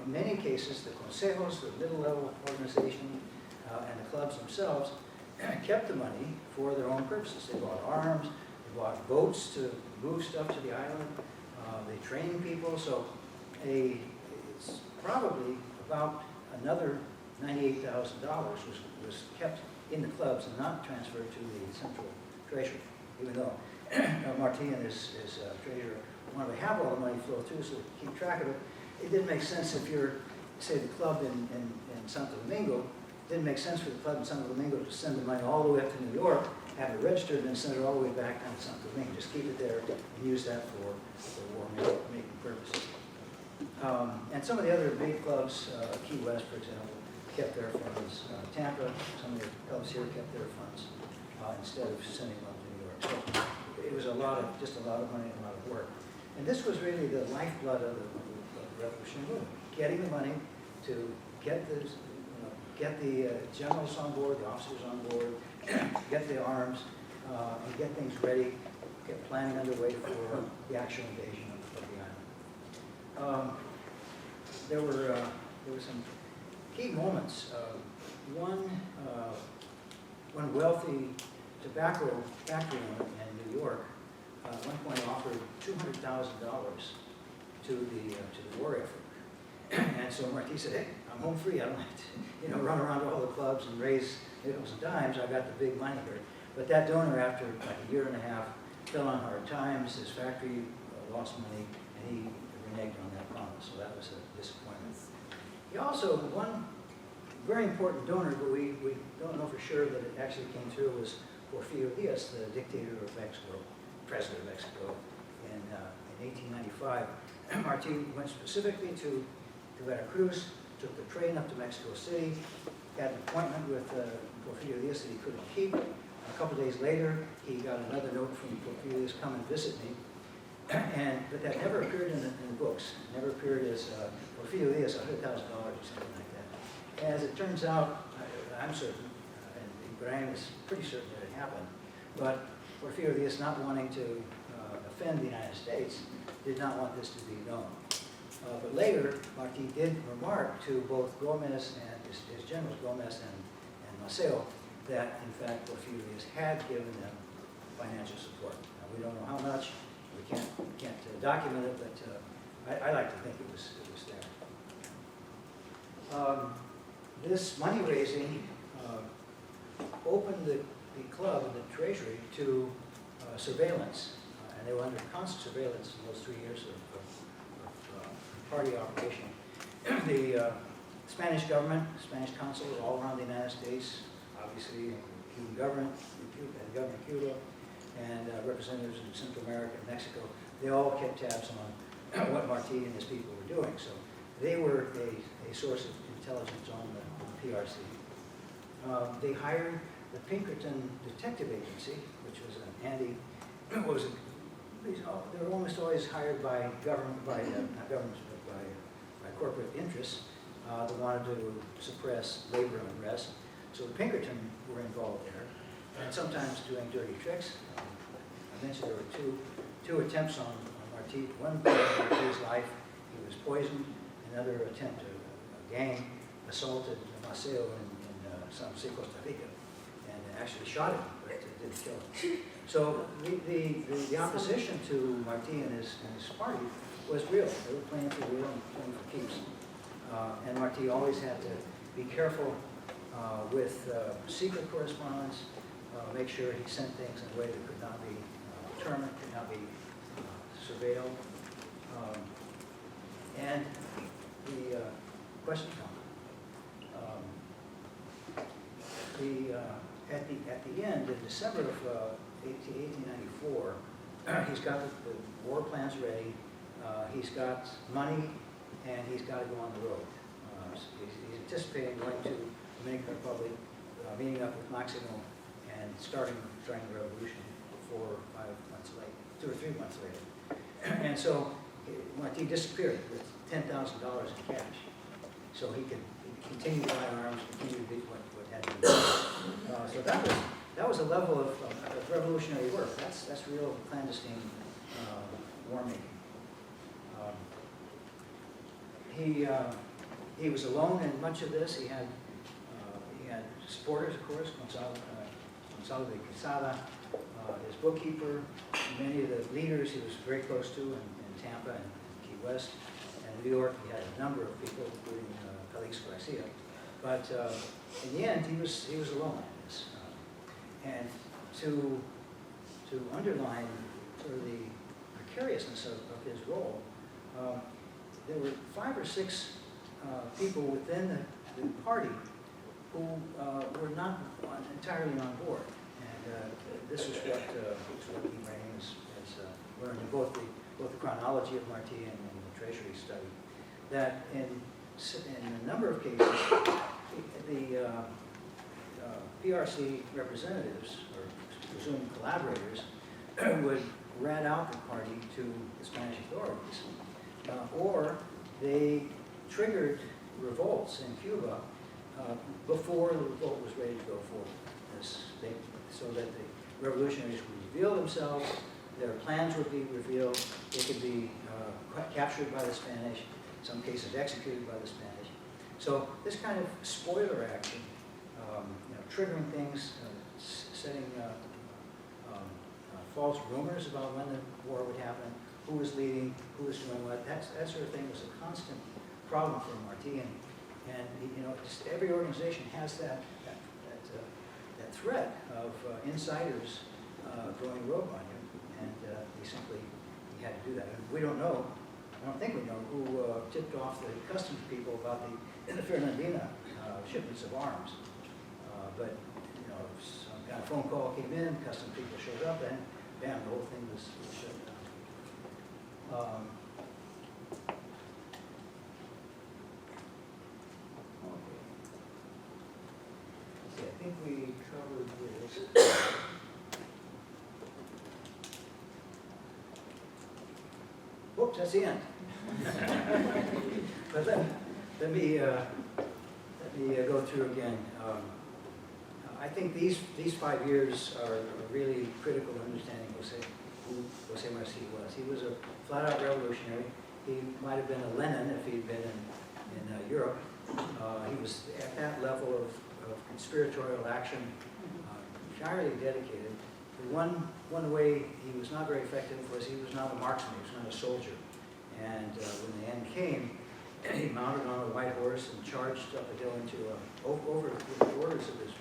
In many cases, the consejos, the middle-level organization, and the clubs themselves kept the money for their own purposes. They bought arms, they bought boats to move stuff to the island, they trained people. So it's probably about another $98,000 was kept in the clubs and not transferred to the central treasury, even though Martí and his treasurer wanted to have all the money flow through so they could keep track of it. It didn't make sense if you're, say, the club in Santo Domingo. It didn't make sense for the club in Santo Domingo to send the money all the way up to New York, have it registered, and then send it all the way back down to Santo Domingo. Just keep it there and use that for war-making purposes. And some of the other big clubs, Key West, for example, kept their funds. Tampa, some of the clubs here kept their funds instead of sending them up to New York. So it was just a lot of money and a lot of work. And this was really the lifeblood of the revolutionary movement, getting the money to get the generals on board, the officers on board, get the arms, and get things ready, get planning underway for the actual invasion of the island. there were some key moments. One wealthy tobacco factory owner in New York at one point offered $200,000 to the war effort. And so Martí said, hey, I'm home free. I don't have to run around to all the clubs and raise nickels and dimes. I got the big money here. But that donor, after like a year and a half, fell on hard times. His factory lost money, and he reneged on that promise. So that was a disappointment. He also, one very important donor, but we don't know for sure that it actually came through, was Porfirio Diaz, the dictator of Mexico, president of Mexico, in 1895. Martí went specifically to Veracruz, took the train up to Mexico City, had an appointment with Porfirio Diaz that he couldn't keep. A couple days later, he got another note from Porfirio Diaz, come and visit me. But that never appeared in the books. It never appeared as Porfirio Diaz, $100,000 or something like that. As it turns out, I'm certain, and Ibrahim is pretty certain that it happened, but Porfirio Diaz, not wanting to offend the United States, did not want this to be known. But later, Martí did remark to both Gómez and his generals, Gómez and Maceo, that in fact Porfirio Diaz had given them financial support. Now, we don't know how much, we can't document it, but I like to think it was there. This money raising opened the club and the treasury to surveillance, and they were under constant surveillance in those 3 years of party operation. The Spanish government, Spanish consuls all around the United States, obviously the Cuban government, the government of Cuba, and representatives in Central America and Mexico, they all kept tabs on what Martí and his people were doing. So they were a source of intelligence on the PRC. They hired the Pinkerton Detective Agency, which was an they were almost always hired by government, not governments, but by corporate interests that wanted to suppress labor unrest. So the Pinkerton were involved there, and sometimes doing dirty tricks. I mentioned there were two attempts on Martí. One in Martí's life, he was poisoned. Another attempt, a gang assaulted Maceo in San Jose, Costa Rica, and actually shot him, but didn't kill him. So the opposition to Martí and his party was real. They were playing for real and playing for keeps. And Martí always had to be careful with secret correspondence, make sure he sent things in a way that could not be determined, could not be surveilled. And the question at the end, in December of 1894, he's got the war plans ready, he's got money, and he's got to go on the road. He's anticipating going to the Dominican Republic, meeting up with Máximo, and starting the revolution 4 or 5 months late, 2 or 3 months later. And so Martí disappeared with $10,000 in cash, so he could continue to buy arms, continue to do what had been done. So that was a level of revolutionary work. That's real clandestine war making. He was alone in much of this. He had supporters, of course, Gonzalo de Quesada, his bookkeeper, many of the leaders he was very close to in Tampa and Key West. And in New York, he had a number of people, including Felix Garcia. But in the end, he was alone in this. And to underline sort of the precariousness of his role, there were 5 or 6 people within the party who were not entirely on board. And this is what Ibrahim has learned in both the chronology of Martí and the Treasury study, that in a number of cases, the PRC representatives, or presumed collaborators, would rat out the party to the Spanish authorities, or they triggered revolts in Cuba before the revolt was ready to go forward, so that the revolutionaries would reveal themselves, their plans would be revealed, they could be captured by the Spanish, in some cases executed by the Spanish. So this kind of spoiler action, triggering things, setting false rumors about when the war would happen, who was leading, who was doing what, that sort of thing was a constant problem for Martí. And just every organization has that threat of insiders going rogue on you, and they simply had to do that. And we don't know, I don't think we know who tipped off the customs people about the Fernandina shipments of arms. But some kind of phone call came in, customs people showed up, and bam, the whole thing was shut down. Okay. I think we covered this. Whoops, that's the end. But let me go through again. I think these 5 years are really critical to understanding who José Martí was. He was a flat-out revolutionary. He might have been a Lenin if he'd been in Europe. He was at that level of conspiratorial action, entirely dedicated. The one way he was not very effective was he was not a marksman, he was not a soldier. And when the end came, he mounted on a white horse and charged up a hill into over the orders of his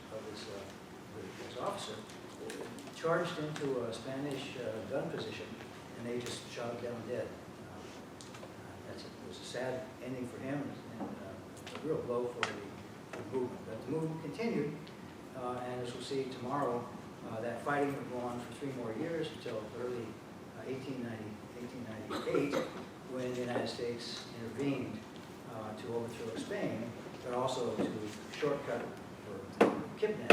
officer, charged into a Spanish gun position, and they just shot him down dead. It was a sad ending for him, and a real blow for the movement. But the movement continued, and as we'll see tomorrow, that fighting would go on for 3 more years until early 1898, when the United States intervened to overthrow Spain, but also to shortcut or kidnap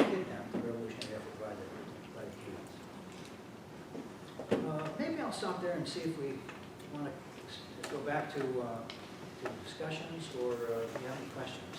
the revolutionary effort by the Cubans. Maybe I'll stop there and see if we want to go back to discussions, or if you have any questions.